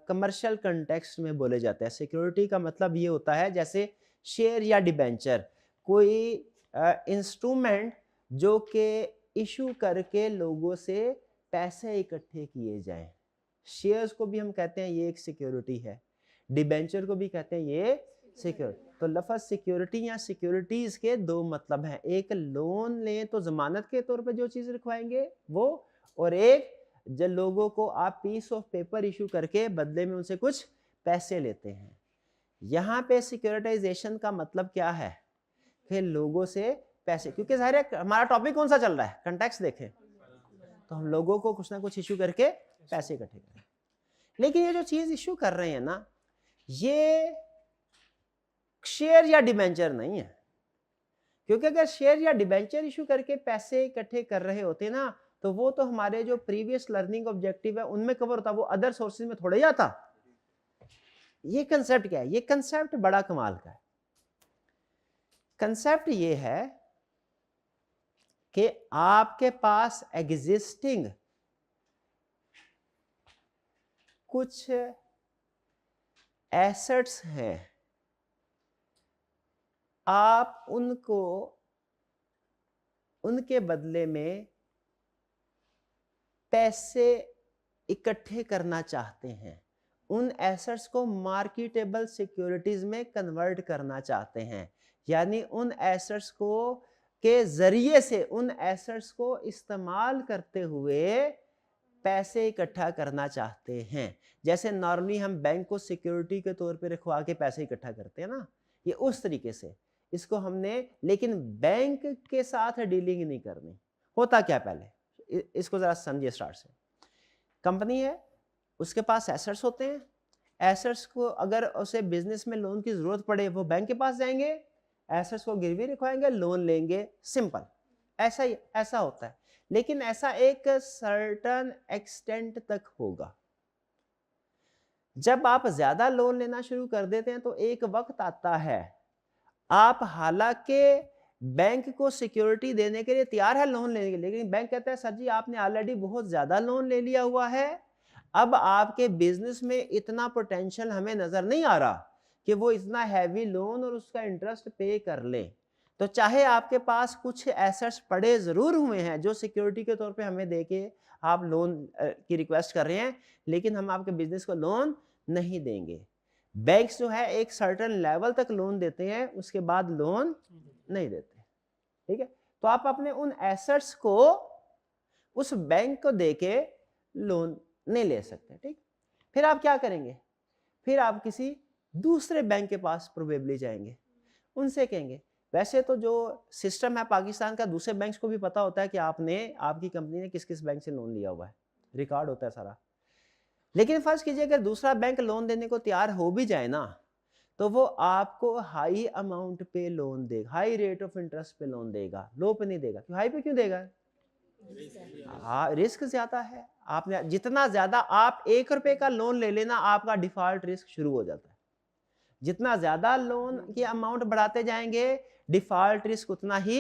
कमर्शियल कंटेक्स्ट में बोले जाते हैं। सिक्योरिटी का मतलब ये होता है जैसे शेयर या डिबेंचर, कोई इंस्ट्रूमेंट जो कि इशू करके लोगों से पैसे इकट्ठे किए जाएं। शेयर्स को भी हम कहते हैं ये एक सिक्योरिटी है, डिबेंचर को भी कहते हैं ये सिक्योरिटी। तो लफ्ज सिक्योरिटी या सिक्योरिटीज के दो मतलब हैं, एक लोन लें तो जमानत के तौर पे जो चीज लिखवाएंगे वो, और एक जब लोगों को आप पीस ऑफ पेपर इशू करके बदले में उनसे कुछ पैसे लेते हैं। यहाँ पे सिक्योरिटाइजेशन का मतलब क्या है कि लोगों से पैसे, क्योंकि जाहिर है हमारा टॉपिक कौन सा चल रहा है, कंटेक्स्ट देखें, तो हम लोगों को कुछ ना कुछ इशू करके पैसे इकट्ठे करें। लेकिन ये जो चीज इशू कर रहे हैं ना, ये शेयर या डिबेंचर नहीं है, क्योंकि अगर शेयर या डिबेंचर इशू करके पैसे इकट्ठे कर रहे होते ना, तो वो तो हमारे जो प्रीवियस लर्निंग ऑब्जेक्टिव है उनमें कवर होता, वो अदर सोर्सेज में थोड़ा ही आता। ये कंसेप्ट क्या है? ये कंसेप्ट बड़ा कमाल का है। कंसेप्ट ये है कि आपके पास एग्जिस्टिंग कुछ एसेट्स हैं, आप उनको उनके बदले में पैसे इकट्ठे करना चाहते हैं, उन एसेट्स को मार्केटेबल सिक्योरिटीज में कन्वर्ट करना चाहते हैं, यानी उन एसेट्स को के जरिए से उन एसेट्स को इस्तेमाल करते हुए पैसे इकट्ठा करना चाहते हैं। जैसे नॉर्मली हम बैंक को सिक्योरिटी के तौर पे रखवा के पैसे इकट्ठा करते हैं ना, ये उस तरीके से इसको हमने, लेकिन बैंक के साथ डीलिंग नहीं करनी। होता क्या, पहले इसको जरा समझिए स्टार्ट से। कंपनी है, उसके पास एसेट्स होते हैं, एसेट्स को अगर उसे बिजनेस में लोन की जरूरत पड़े, वो बैंक के पास जाएंगे, एसेट्स को गिरवी रखवाएंगे, लोन लेंगे, सिंपल, ऐसा ही ऐसा होता है। लेकिन ऐसा एक सर्टेन एक्सटेंट तक होगा। जब आप ज्यादा लोन लेना शुरू कर देते हैं तो एक वक्त आता है, आप हालांकि बैंक को सिक्योरिटी देने के लिए तैयार है लोन लेने के लिए, लेकिन बैंक कहता है सर जी आपने ऑलरेडी बहुत ज्यादा लोन ले लिया हुआ है, अब आपके बिजनेस में इतना पोटेंशियल हमें नजर नहीं आ रहा कि वो इतना हैवी लोन और उसका इंटरेस्ट पे कर ले। तो चाहे आपके पास कुछ एसेट्स पड़े जरूर हुए हैं जो सिक्योरिटी के तौर पे हमें देके आप लोन की रिक्वेस्ट कर रहे हैं, लेकिन हम आपके बिजनेस को लोन नहीं देंगे। बैंक्स जो है एक सर्टेन लेवल तक लोन देते हैं, उसके बाद लोन नहीं देते। ठीक है, तो आप अपने उन एसेट्स को उस बैंक को देके लोन नहीं ले सकते। ठीक, फिर आप क्या करेंगे, फिर आप किसी दूसरे बैंक के पास प्रोबेबली जाएंगे, उनसे कहेंगे। वैसे तो जो सिस्टम है पाकिस्तान का, दूसरे बैंक्स को भी पता होता है कि आपकी कंपनी ने किस किस बैंक से लोन लिया हुआ है, रिकॉर्ड होता है सारा। लेकिन फर्ज कीजिए अगर दूसरा बैंक लोन देने को तैयार हो भी जाए ना, तो वो आपको हाई अमाउंट पे लोन देगा, हाई रेट ऑफ इंटरेस्ट पे लोन देगा, लो पे नहीं देगा। क्यों हाई पे क्यों देगा? हाँ, रिस्क ज्यादा है। आपने जितना ज्यादा आप 1 रुपए का लोन ले लेना, आपका डिफॉल्ट रिस्क शुरू हो जाता है। जितना ज्यादा लोन की अमाउंट बढ़ाते जाएंगे, डिफॉल्ट रिस्क उतना ही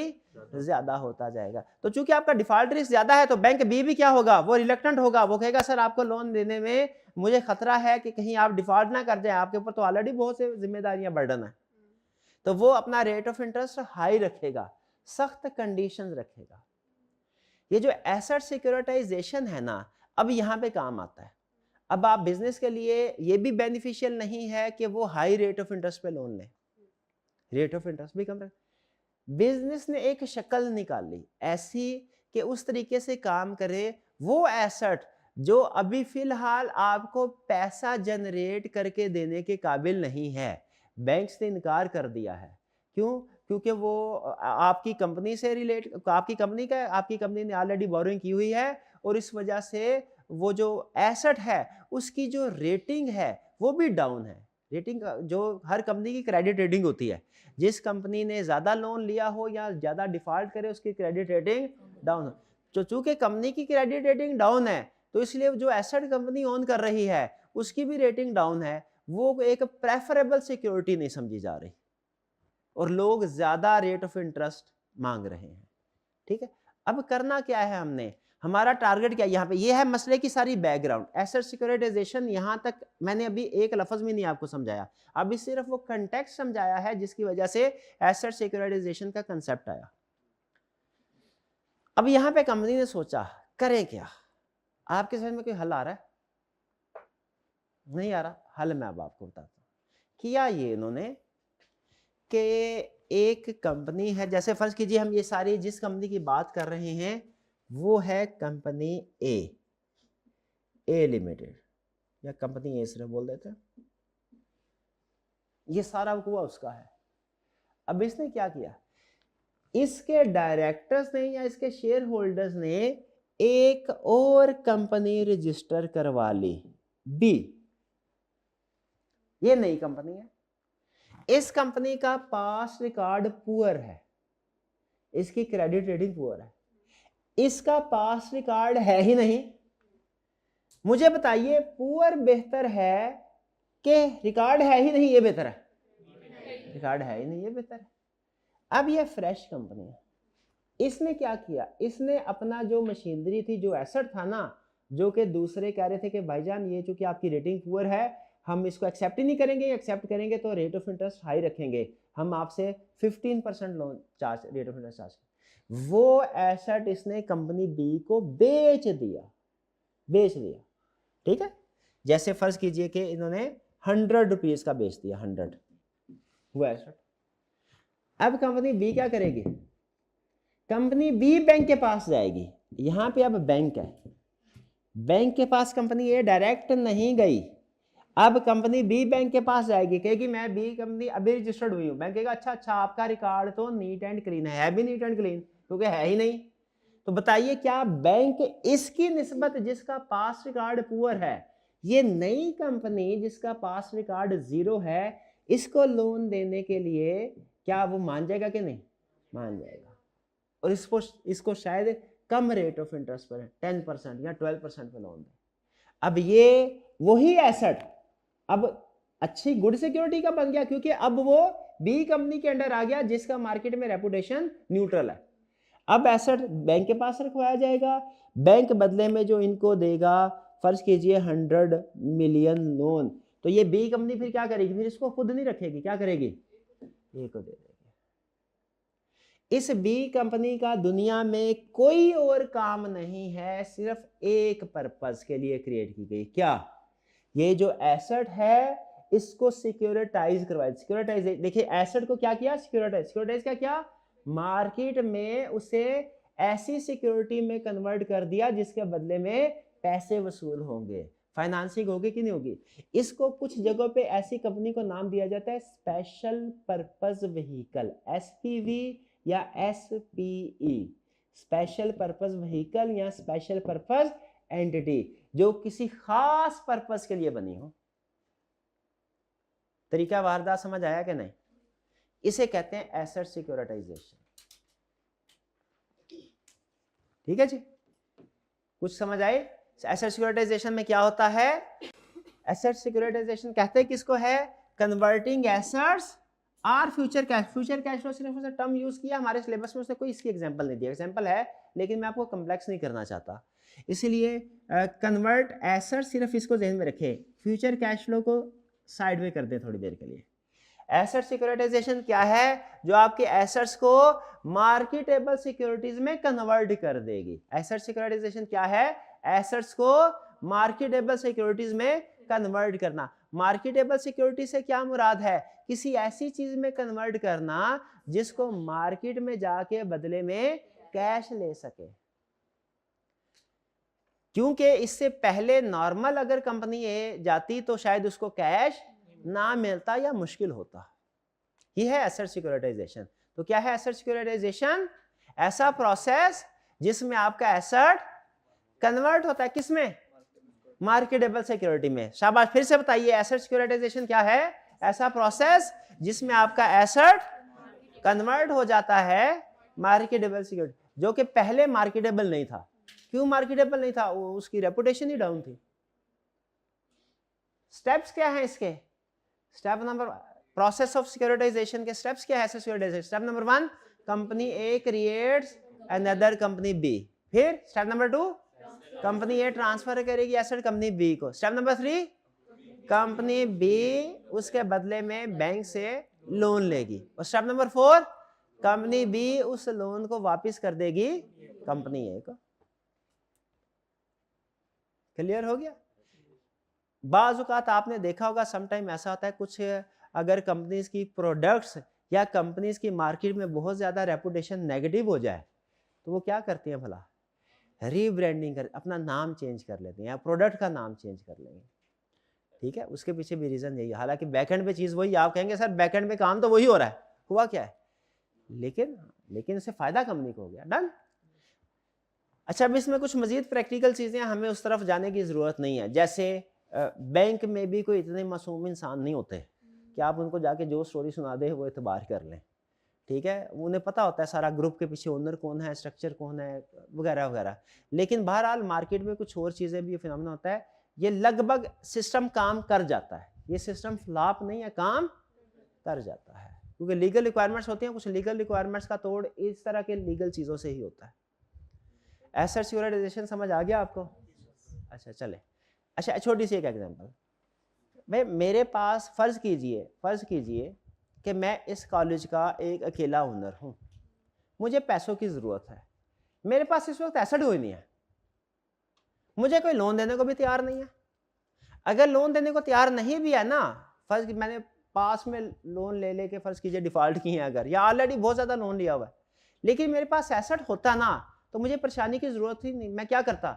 ज्यादा होता जाएगा। तो चूंकि आपका डिफॉल्ट रिस्क ज्यादा है, तो बैंक बी भी क्या होगा, वो रिलक्टेंट होगा। वो कहेगा सर आपको लोन देने में मुझे खतरा है कि कहीं आप डिफॉल्ट ना कर जाए, आपके ऊपर तो ऑलरेडी बहुत से जिम्मेदारियां बर्डन है। तो वो अपना रेट ऑफ इंटरेस्ट हाई रखेगा, सख्त कंडीशंस रखेगा। ये जो एसेट सिक्योरिटाइजेशन है ना, अब यहाँ पे काम आता है। अब आप बिजनेस के लिए ये भी बेनिफिशियल नहीं है कि वो हाई रेट ऑफ इंटरेस्ट पे लोन ले, रेट ऑफ इंटरेस्ट भी कम रहे। बिजनेस ने एक शक्ल निकाल ली ऐसी कि उस तरीके से काम करे, वो एसेट जो अभी फिलहाल आपको पैसा जनरेट करके देने के काबिल नहीं है, बैंक्स ने इनकार कर दिया है। क्यों? क्योंकि वो आपकी कंपनी से रिलेट, आपकी कंपनी ने ऑलरेडी बोरोइंग की हुई है, और इस वजह से वो जो एसेट है उसकी जो रेटिंग है वो भी डाउन है। रेटिंग जो हर कंपनी की क्रेडिट रेटिंग होती है, जिस कंपनी ने ज्यादा लोन लिया हो या ज्यादा डिफॉल्ट करे उसकी क्रेडिट रेटिंग डाउन हो। तो चूंकि कंपनी की क्रेडिट रेटिंग डाउन है, तो इसलिए जो एसेट कंपनी ओन कर रही है उसकी भी रेटिंग डाउन है, वो एक प्रेफरेबल सिक्योरिटी नहीं समझी जा रही, और लोग ज्यादा रेट ऑफ इंटरेस्ट मांग रहे हैं। ठीक है, अब करना क्या है हमने, हमारा टारगेट क्या है यहाँ पे, ये है मसले की सारी बैकग्राउंड। एसेट सिक्योरिटाइजेशन यहाँ तक मैंने अभी एक लफ्ज में नहीं आपको समझाया, अभी सिर्फ वो कंटेक्स्ट समझाया है जिसकी वजह से एसेट सिक्योरिटाइजेशन का कंसेप्ट आया। अब यहाँ पे कंपनी ने सोचा करें क्या। आपके समझ में कोई हल आ रहा है? नहीं आ रहा? हल मैं अब आपको बताता हूँ। किया ये इन्होंने कि एक कंपनी है, जैसे फर्ज कीजिए हम ये सारी जिस कंपनी की बात कर रहे हैं वो है कंपनी ए लिमिटेड, या कंपनी ए सिर्फ बोल देते हैं, ये सारा हुआ उसका है। अब इसने क्या किया, इसके डायरेक्टर्स ने या इसके शेयर होल्डर्स ने एक और कंपनी रजिस्टर करवा ली, बी। ये नई कंपनी है, इस कंपनी का पास रिकॉर्ड पुअर है, इसकी क्रेडिट रेटिंग पुअर है, इसका पास रिकॉर्ड है ही नहीं। मुझे बताइए पुअर बेहतर है कि रिकॉर्ड है ही नहीं ये बेहतर है? रिकॉर्ड है ही नहीं ये बेहतर है। अब ये फ्रेश कंपनी है, इसने क्या किया, इसने अपना जो मशीनरी थी, जो एसेट था ना, जो कि दूसरे कह रहे थे कि भाईजान ये चूंकि आपकी रेटिंग पुअर है, हम इसको एक्सेप्ट ही नहीं करेंगे, एक्सेप्ट करेंगे तो रेट ऑफ इंटरेस्ट हाई रखेंगे, हम आपसे 15% loan charge, rate of interest charge. वो एसेट इसने कंपनी बी को बेच दिया। ठीक है, जैसे फर्ज कीजिए कि इन्होंने 100 रुपीज का बेच दिया, 100 वो एसेट। अब कंपनी बी क्या करेगी, कंपनी बी बैंक के पास जाएगी। यहां पे अब बैंक है, बैंक के पास कंपनी ए डायरेक्ट नहीं गई, अब कंपनी बी बैंक के पास जाएगी, कहेगी मैं बी कंपनी अभी रजिस्टर्ड हुई हूं। बैंक कहेगा अच्छा आपका रिकॉर्ड तो नीट एंड क्लीन है भी नीट एंड क्लीन, क्योंकि है ही नहीं। तो बताइए क्या बैंक इसकी निस्बत, जिसका पास रिकॉर्ड पुअर है, ये नई कंपनी जिसका पास रिकॉर्ड 0 है, इसको लोन देने के लिए क्या वो मान जाएगा कि नहीं? मान जाएगा, और इसको शायद कम रेट ऑफ इंटरेस्ट पर 10% या 12% पे लोन दे। अब ये वही एसेट अब अच्छी गुड सिक्योरिटी का बन गया, क्योंकि अब वो बी कंपनी के अंडर आ गया जिसका मार्केट में रेपुटेशन न्यूट्रल है। अब एसेट बैंक के पास रखवाया जाएगा, बैंक बदले में जो इनको देगा, फर्ज कीजिए 100 मिलियन लोन, तो ये बी कंपनी फिर क्या करेगी, फिर इसको खुद नहीं रखेगी, क्या करेगी, ए को दे देगी। इस बी कंपनी का दुनिया में कोई और काम नहीं है, सिर्फ एक पर्पस के लिए क्रिएट की गई, क्या, ये जो एसेट है इसको सिक्योरिटाइज करवाया। सिक्योरिटाइज देखिए एसेट को क्या किया, सिक्योरिटाइज क्या किया, मार्केट में उसे ऐसी सिक्योरिटी में कन्वर्ट कर दिया जिसके बदले में पैसे वसूल होंगे। फाइनेंसिंग होगी कि नहीं होगी? इसको कुछ जगहों पे ऐसी कंपनी को नाम दिया जाता है स्पेशल पर्पस व्हीकल, एसपीवी या एसपीई, स्पेशल पर्पस व्हीकल या स्पेशल पर्पस एंटिटी, जो किसी खास पर्पस के लिए बनी हो। तरीका वारदात समझ आया कि नहीं? इसे कहते हैं एसेट सिक्योरिटाइजेशन। ठीक है जी, कुछ समझ आए? एसेट सिक्योरिटाइजेशन में क्या होता है? एसेट सिक्योरिटाइजेशन कहते हैं किसको है? Converting assets are future cash. Future cash flow सिर्फ उसे टर्म यूज किया, हमारे सिलेबस में उसने कोई इसकी एग्जांपल नहीं दिया। एग्जांपल है लेकिन मैं आपको कॉम्प्लेक्स नहीं करना चाहता, इसीलिए कन्वर्ट एसेट सिर्फ इसको ध्यान में रखें, फ्यूचर कैश फ्लो को साइड में कर दें थोड़ी देर के लिए। एसेट सिक्योरिटाइजेशन क्या है? जो आपके एसेट्स को मार्केटेबल सिक्योरिटीज में कन्वर्ट कर देगी। एसेट सिक्योरिटाइजेशन क्या है? एसेट्स को मार्केटेबल सिक्योरिटीज में कन्वर्ट करना। मार्केटेबल सिक्योरिटी से क्या मुराद है? किसी ऐसी चीज में कन्वर्ट करना जिसको मार्केट में जाके बदले में कैश ले सके। क्योंकि इससे पहले नॉर्मल अगर कंपनी ए जाती तो शायद उसको कैश ना मिलता या मुश्किल होता। ये है एसेट सिक्योरिटाइजेशन। तो क्या है एसेट सिक्योरिटाइजेशन? ऐसा प्रोसेस जिसमें आपका एसेट कन्वर्ट होता है किसमें? मार्केटेबल सिक्योरिटी में। शाबाश, फिर से बताइए, एसेट सिक्योरिटाइजेशन क्या है? ऐसा प्रोसेस जिसमें आपका एसेट कन्वर्ट हो जाता है मार्केटेबल सिक्योरिटी, जो कि पहले मार्केटेबल नहीं था। क्यों मार्केटेबल नहीं था? उसकी रेपुटेशन ही डाउन थी। स्टेप्स क्या हैं इसके? Step number, process of securitization के स्टेप्स क्या है? Securitization step number 1, company A creates another company B. फिर step number 2, company A transfer करेगी एसेट कंपनी बी को। स्टेप नंबर 3, कंपनी बी उसके बदले में बैंक से लोन लेगी। और स्टेप नंबर 4, कंपनी बी उस लोन को वापस कर देगी कंपनी ए को। क्लियर हो गया? बाज़ औक़ात आपने देखा होगा, समटाइम ऐसा होता है, कुछ अगर कंपनीज की प्रोडक्ट्स या कंपनीज की मार्केट में बहुत ज़्यादा रेपुटेशन नेगेटिव हो जाए तो वो क्या करती हैं भला? रीब्रांडिंग कर, अपना नाम चेंज कर लेते हैं या प्रोडक्ट का नाम चेंज कर लेंगे। ठीक है, उसके पीछे भी रीज़न यही है। हालांकि बैकएंड पे चीज़ वही, आप कहेंगे सर बैकएंड पे काम तो वही हो रहा है, हुआ क्या है? लेकिन इससे फ़ायदा कंपनी को हो गया। डन। अच्छा, अब इसमें कुछ मज़ीद प्रैक्टिकल चीज़ें, हमें उस तरफ जाने की ज़रूरत नहीं है। जैसे बैंक में भी कोई इतने मासूम इंसान नहीं होते कि आप उनको जाके जो स्टोरी सुना दे वो एतबार कर लें। ठीक है, उन्हें पता होता है सारा ग्रुप के पीछे ओनर कौन है, स्ट्रक्चर कौन है, वगैरह वगैरह। लेकिन बहरहाल मार्केट में कुछ और चीज़ें भी फिनोमेना होता है। ये लगभग सिस्टम काम कर जाता है, ये सिस्टम फ्लॉप नहीं है, काम कर जाता है, क्योंकि लीगल रिक्वायरमेंट्स होती हैं। कुछ लीगल रिक्वायरमेंट्स का तोड़ इस तरह के लीगल चीज़ों से ही होता है। एसेट सिक्योरिटाइजेशन समझ आ गया आपको? अच्छा चले, अच्छा छोटी सी एक एग्जांपल। भाई मेरे पास फ़र्ज़ कीजिए कि मैं इस कॉलेज का एक अकेला ओनर हूँ, मुझे पैसों की ज़रूरत है, मेरे पास इस वक्त एसेट कोई नहीं है, मुझे कोई लोन देने को भी तैयार नहीं है। अगर लोन देने को तैयार नहीं भी है ना, फ़र्ज़ मैंने पास में लोन ले लेके फ़र्ज़ कीजिए डिफ़ॉल्ट किए हैं अगर, या ऑलरेडी बहुत ज़्यादा लोन लिया हुआ है, लेकिन मेरे पास एसेट होता ना तो मुझे परेशानी की ज़रूरत ही नहीं, मैं क्या करता?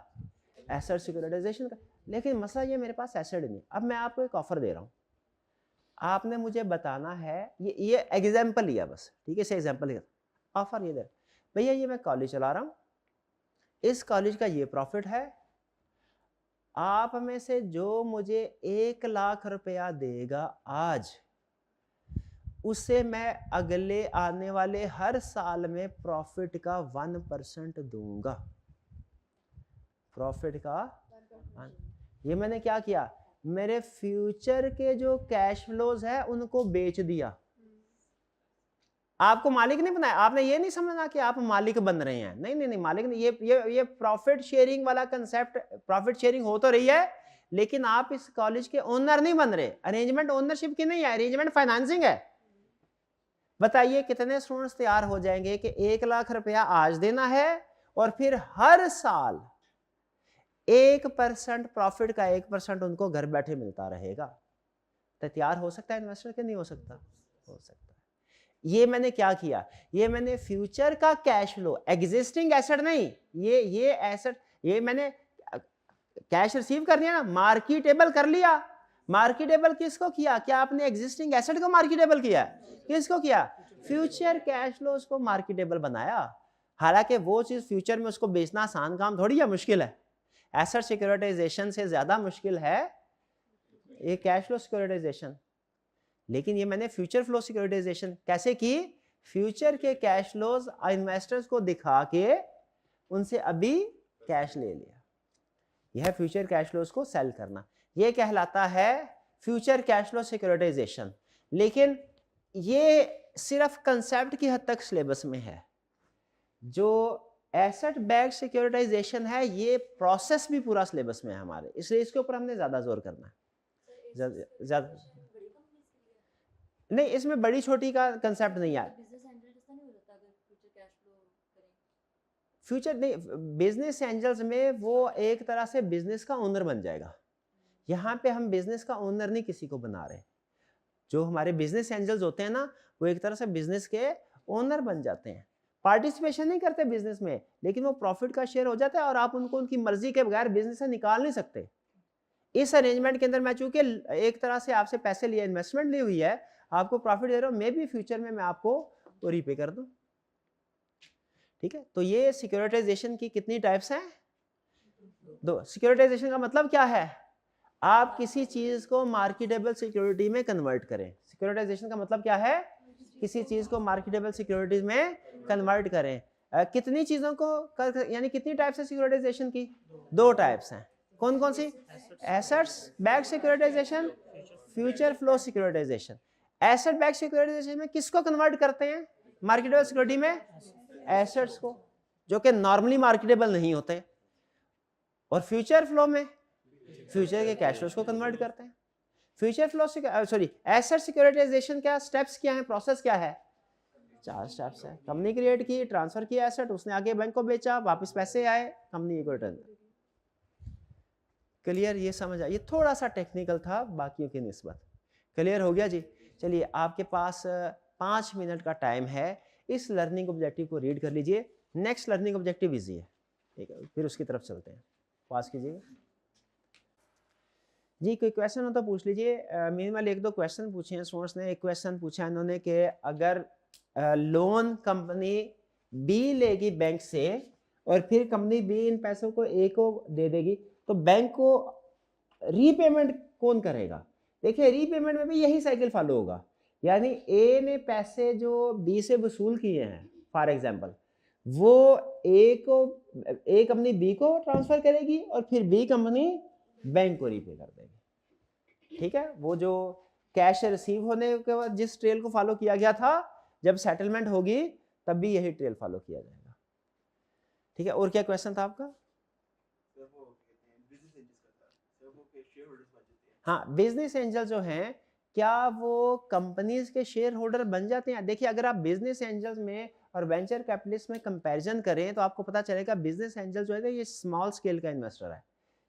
एसेट सिक्योरिटाइजेशन का। लेकिन मसला ये, मेरे पास एसेट नहीं। अब मैं आपको एक ऑफ़र दे रहा हूँ, आपने मुझे बताना है, ये एग्जाम्पल लिया बस, ठीक है, इसे एग्जाम्पल लिया, ऑफ़र ये दे, भैया ये मैं कॉलेज चला रहा हूँ, इस कॉलेज का ये प्रॉफिट है, आप में से जो मुझे 1 लाख रुपया देगा आज, उससे मैं अगले आने वाले हर साल में प्रॉफिट का 1% दूंगा। प्रॉफिट का ये मैंने क्या किया? मेरे फ्यूचर के जो कैश फ्लोज है उनको बेच दिया। आपको मालिक नहीं बनाया, आपने ये नहीं समझना कि आप मालिक बन रहे हैं, नहीं नहीं नहीं, मालिक नहीं। ये प्रॉफिट शेयरिंग वाला कंसेप्ट, प्रॉफिट शेयरिंग हो तो रही है लेकिन आप इस कॉलेज के ओनर नहीं बन रहे। अरेंजमेंट ओनरशिप की नहीं है, अरेंजमेंट फाइनेंसिंग है। बताइए कितने स्टूडेंट्स तैयार हो जाएंगे कि 1 लाख रुपया आज देना है और फिर हर साल 1% प्रॉफिट का 1% उनको घर बैठे मिलता रहेगा। तो तैयार हो सकता है इन्वेस्टर के? नहीं हो सकता? हो सकता है। ये मैंने क्या किया? ये मैंने फ्यूचर का कैश फ्लो, एग्जिस्टिंग एसेट नहीं, ये एसेट, ये मैंने कैश रिसीव कर लिया ना, मार्केटेबल कर लिया। मार्केटेबल किसको किया? क्या आपने एग्जिस्टिंग एसेट को मार्केटेबल किया? किसको किया? फ्यूचर कैश फ्लोज को मार्केटेबल बनाया। हालांकि वो चीज फ्यूचर में उसको बेचना आसान काम थोड़ी है, मुश्किल है। एसेट सिक्योरिटाइजेशन से ज्यादा मुश्किल है ये कैश फ्लो सिक्योरिटाइजेशन। लेकिन ये मैंने फ्यूचर फ्लो सिक्योरिटाइजेशन कैसे की? फ्यूचर के कैश फ्लोज इन्वेस्टर्स को दिखा के उनसे अभी कैश ले लिया। यह फ्यूचर कैश फ्लोज को सेल करना, यह कहलाता है फ्यूचर कैश फ्लो सिक्योरिटाइजेशन। लेकिन ये सिर्फ कंसेप्ट की हद तक सिलेबस में है। जो एसेट बैक्ड सिक्योरिटाइजेशन है ये प्रोसेस भी पूरा सिलेबस में है हमारे, इसलिए इसके ऊपर हमने ज्यादा जोर करना है। ज्यादा नहीं, इसमें बड़ी छोटी का कंसेप्ट नहीं है। फ्यूचर नहीं, बिजनेस एंजल्स में वो एक तरह से बिजनेस का ओनर बन जाएगा। यहाँ पे हम बिजनेस का ओनर नहीं किसी को बना रहे। जो हमारे बिजनेस एंजल्स होते हैं ना, वो एक तरह से बिजनेस के ओनर बन जाते हैं। पार्टिसिपेशन नहीं करते बिजनेस में, लेकिन वो प्रॉफिट का शेयर हो जाता है और आप उनको उनकी मर्जी के बगैर बिजनेस से निकाल नहीं सकते। इस अरेंजमेंट के अंदर मैं चूंकि एक तरह से आपसे पैसे लिए, इन्वेस्टमेंट ली हुई है, आपको प्रॉफिट दे रहा हूं, मे भी फ्यूचर में मैं आपको वो रीपे कर दूं। ठीक है, तो ये सिक्योरिटाइजेशन की कितनी टाइप्स हैं? 2। सिक्योरिटाइजेशन का मतलब क्या है? आप किसी चीज को मार्केटेबल सिक्योरिटी में कन्वर्ट करें। सिक्योरिटाइजेशन का मतलब क्या है? किसी चीज को मार्केटेबल सिक्योरिटीज में कन्वर्ट करें। कितनी चीजों को यानी कितनी टाइप्स है सिक्योरिटाइजेशन की? 2 टाइप्स हैं। कौन कौन सी? Assets backed securitization, future flow securitization. Asset backed securitization में किसको कन्वर्ट करते हैं मार्केटेबल सिक्योरिटी में? एसेट्स को, जो कि नॉर्मली मार्केटेबल नहीं होते। और फ्यूचर फ्लो में फ्यूचर के कैश फ्लोज को कन्वर्ट करते हैं। फ्यूचर फ्लो एसेट सिक्योरिटाइजेशन क्या स्टेप्स क्या है, प्रोसेस क्या है? 4 स्टेप्स है। कंपनी क्रिएट की, ट्रांसफर किया एसेट, उसने आगे बैंक को बेचा, वापस पैसे आए, कंपनी को रिटर्न। क्लियर? ये समझ आया? ये थोड़ा सा टेक्निकल था बाकियों की निस्बत। क्लियर हो गया जी? चलिए, आपके पास 5 मिनट का टाइम है, इस लर्निंग ऑब्जेक्टिव को रीड कर लीजिए। नेक्स्ट लर्निंग ऑब्जेक्टिव इजी है, ठीक है, फिर उसकी तरफ चलते हैं। पास कीजिए जी। कोई क्वेश्चन हो तो पूछ लीजिए। मिनिमल 1-2 क्वेश्चन पूछे हैं स्टूडेंट्स ने। एक क्वेश्चन पूछा इन्होंने कि अगर लोन कंपनी बी लेगी बैंक से और फिर कंपनी बी इन पैसों को ए को दे देगी, तो बैंक को रीपेमेंट कौन करेगा? देखिए, रीपेमेंट में भी यही साइकिल फॉलो होगा। यानी ए ने पैसे जो बी से वसूल किए हैं, फॉर एग्जांपल, वो ए कंपनी बी को ट्रांसफर करेगी और फिर बी कंपनी बैंक को रीपे कर देगी। ठीक है, वो जो कैश रिसीव होने के बाद जिस ट्रेल को फॉलो किया गया था, जब सेटलमेंट होगी तब भी यही ट्रेल फॉलो किया जाएगा। ठीक है, और क्या क्वेश्चन था आपका? हाँ, बिजनेस एंजल जो हैं, क्या वो कंपनीज के शेयर होल्डर बन जाते हैं? देखिए, अगर आप बिजनेस एंजल्स में और वेंचर कैपिटलिस्ट में कंपैरिजन करें तो आपको पता चलेगा बिजनेस एंजल जो है ये स्मॉल स्केल का इन्वेस्टर है,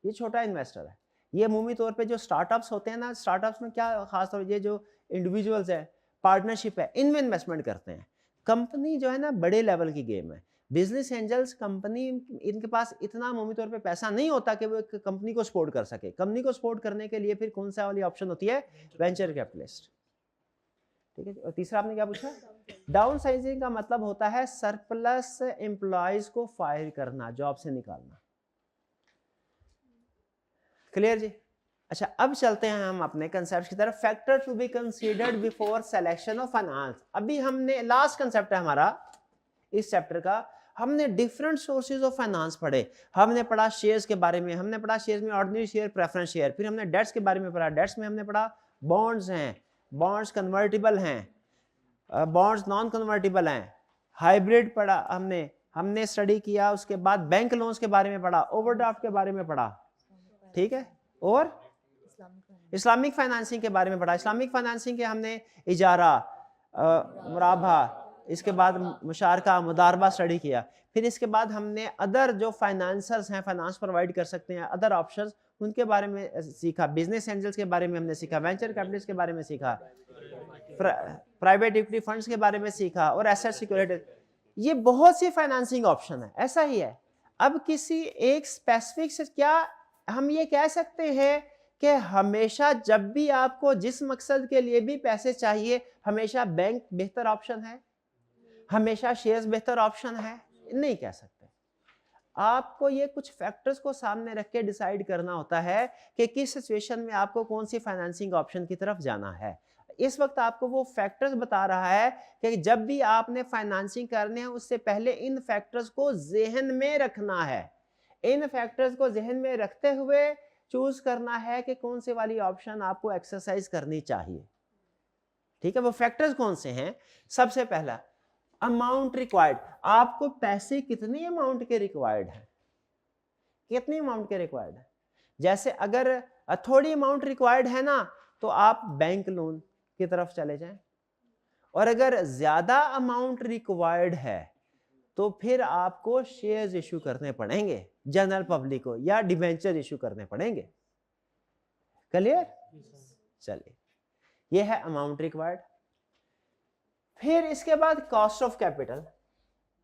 ये छोटा इन्वेस्टर है। ये अमूमी तौर पे जो स्टार्टअप्स होते हैं ना, स्टार्टअप्स में क्या खास तौर ये जो इंडिविजुअल्स है, पार्टनरशिप है, इनमें इन्वेस्टमेंट करते हैं। कंपनी जो है ना बड़े लेवल की गेम है। बिजनेस एंजल्स कंपनी, इनके पास इतना अमूमी तौर पे पैसा नहीं होता कि वो एक कंपनी को सपोर्ट कर सके। कंपनी को सपोर्ट करने के लिए फिर कौन सा वाली ऑप्शन होती है? Venture capitalist. ठीक है, और तीसरा आपने क्या पूछा? डाउन साइजिंग का मतलब होता है सरप्लस एम्प्लॉयज को फायर करना, जॉब से निकालना। क्लियर जी? अच्छा, अब चलते हैं हम अपने कंसेप्ट की तरफ। Factor to be considered before selection of finance. अभी हमने लास्ट कंसेप्ट है हमारा इस चैप्टर का, हमने डिफरेंट सोर्सेज ऑफ फाइनेंस पढ़े। हमने पढ़ा शेयर्स के बारे में, हमने पढ़ा शेयर्स में ऑर्डिनरी शेयर, प्रेफरेंस शेयर, फिर हमने डेट्स के बारे में पढ़ा। डेट्स में हमने पढ़ा बॉन्ड्स हैं, बॉन्ड्स कन्वर्टिबल हैं, बॉन्ड्स नॉन कन्वर्टिबल हैं, हाइब्रिड पढ़ा हमने स्टडी किया। उसके बाद बैंक लोन्स के बारे में पढ़ा, ओवरड्राफ्ट के बारे में पढ़ा, ठीक है, और इस्लामिक फाइनेंसिंग के बारे में पढ़ा। इस्लामिक फाइनेंसिंग के हमने इजारा, मुराबा, इसके बाद मुशारका, मुदारबा स्टडी किया। फिर इसके बाद हमने अदर जो फाइनेंसर्स हैं, फाइनेंस प्रोवाइड कर सकते हैं, अदर ऑप्शंस, उनके बारे में सीखा। बिजनेस एंजल्स के बारे में हमने सीखा, वेंचर कैपिटलिस्ट के बारे में सीखा, प्राइवेट इक्विटी फंड्स के बारे में सीखा, और एसेट सिक्योरिटी। ये बहुत सी फाइनेंसिंग ऑप्शन है, ऐसा ही है। अब किसी एक स्पेसिफिक से क्या हम ये कह सकते हैं कि हमेशा जब भी आपको जिस मकसद के लिए भी पैसे चाहिए, हमेशा बैंक बेहतर ऑप्शन है, हमेशा शेयर्स बेहतर ऑप्शन है, नहीं कह सकते। आपको ये कुछ फैक्टर्स को सामने रख के डिसाइड करना होता है कि किस सिचुएशन में आपको कौन सी फाइनेंसिंग ऑप्शन की तरफ जाना है। इस वक्त आपको वो फैक्टर्स बता रहा है कि जब भी आपने फाइनेंसिंग करनी है उससे पहले इन फैक्टर्स को जहन में रखना है। इन फैक्टर्स को जहन में रखते हुए चूज करना है कि कौन सी वाली ऑप्शन आपको एक्सरसाइज करनी चाहिए। ठीक है, वो फैक्टर्स कौन से हैं? सबसे पहला अमाउंट रिक्वायर्ड, आपको पैसे कितने अमाउंट के रिक्वायर्ड है, कितने अमाउंट के रिक्वायर्ड है। जैसे अगर थोड़ी अमाउंट रिक्वायर्ड है ना, तो आप बैंक लोन की तरफ चले जाएं, और अगर ज्यादा अमाउंट रिक्वायर्ड है तो फिर आपको शेयर्स इशू करने पड़ेंगे जनरल पब्लिक को, या डिबेंचर इशू करने पड़ेंगे। क्लियर? चलिए, ये है अमाउंट रिक्वायर्ड। फिर इसके बाद कॉस्ट ऑफ कैपिटल,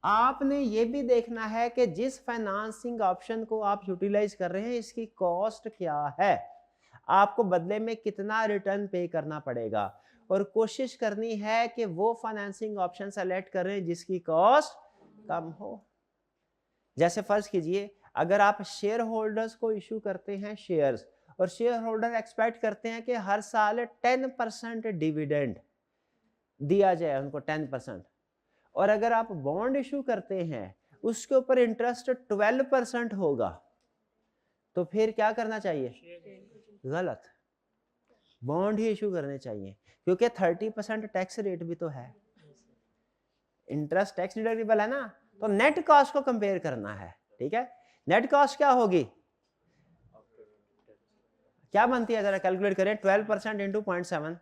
आपने ये भी देखना है कि जिस फाइनेंसिंग ऑप्शन को आप यूटिलाइज कर रहे हैं इसकी कॉस्ट क्या है, आपको बदले में कितना रिटर्न पे करना पड़ेगा, और कोशिश करनी है कि वो फाइनेंसिंग ऑप्शन सेलेक्ट करें जिसकी कॉस्ट कम हो। जैसे फर्ज कीजिए अगर आप शेयर होल्डर्स को इशू करते हैं शेयर्स, और शेयर होल्डर एक्सपेक्ट करते हैं कि हर साल 10% डिविडेंड दिया जाए उनको, 10%, और अगर आप बॉन्ड इशू करते हैं उसके ऊपर इंटरेस्ट 12% होगा, तो फिर क्या करना चाहिए? गलत, बॉन्ड ही इशू करने चाहिए, क्योंकि 30% टैक्स रेट भी तो है, इंटरेस्ट टैक्स डिडक्टिबल है ना, तो नेट कॉस्ट को कंपेयर करना है। ठीक है, नेट कॉस्ट क्या होगी, क्या बनती है जरा कैलकुलेट करें, 12% इंटू 0.7,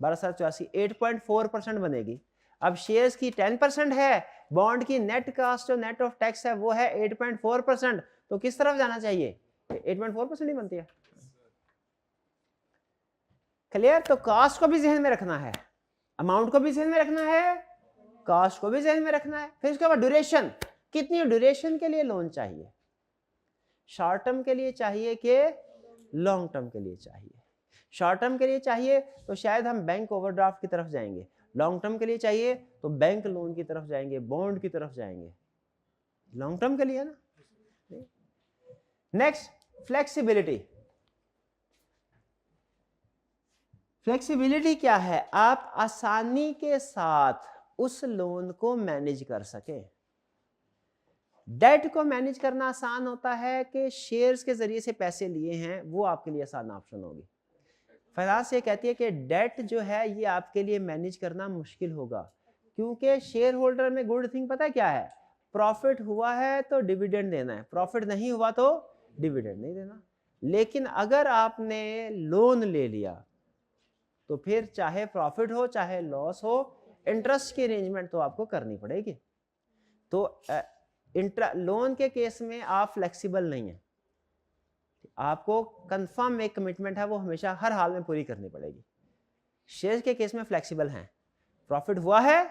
1284, 8.4% बनेगी। अब शेयर्स की 10% है, बॉन्ड की नेट कॉस्ट जो नेट ऑफ टैक्स है वो है 8.4%, तो किस तरफ जाना चाहिए? 8.4% ही बनती है। क्लियर? तो कॉस्ट को भी जहन में रखना है, अमाउंट को भी जहन में रखना है, कॉस्ट को भी जहन में रखना है। फिर उसके बाद ड्यूरेशन, कितनी ड्यूरेशन के लिए लोन चाहिए, शॉर्ट टर्म के लिए चाहिए कि लॉन्ग टर्म के लिए चाहिए। शॉर्ट टर्म के लिए चाहिए तो शायद हम बैंक ओवरड्राफ्ट की तरफ जाएंगे, लॉन्ग टर्म के लिए चाहिए तो बैंक लोन की तरफ जाएंगे, बॉन्ड की तरफ जाएंगे, लॉन्ग टर्म के लिए ना। Next, flexibility. फ्लेक्सिबिलिटी क्या है? आप आसानी के साथ उस लोन को मैनेज कर सके। डेट को मैनेज करना आसान होता है कि शेयर्स के जरिए से पैसे लिए हैं, वो आपके लिए आसान ऑप्शन होगी। फाइनेंस ये कहती है कि डेट जो है ये आपके लिए मैनेज करना मुश्किल होगा, क्योंकि शेयर होल्डर में गुड थिंग पता है क्या है? प्रॉफिट हुआ है तो डिविडेंड देना है, प्रॉफिट नहीं हुआ तो डिविडेंड नहीं देना। लेकिन अगर आपने लोन ले लिया तो फिर चाहे प्रॉफिट हो चाहे लॉस हो, इंटरेस्ट की अरेंजमेंट तो आपको करनी पड़ेगी। तो लोन के केस में आप फ्लेक्सिबल नहीं है, आपको कंफर्म एक कमिटमेंट है वो हमेशा हर हाल में पूरी करनी पड़ेगी। शेयर के केस में फ्लेक्सिबल हैं, प्रॉफिट हुआ है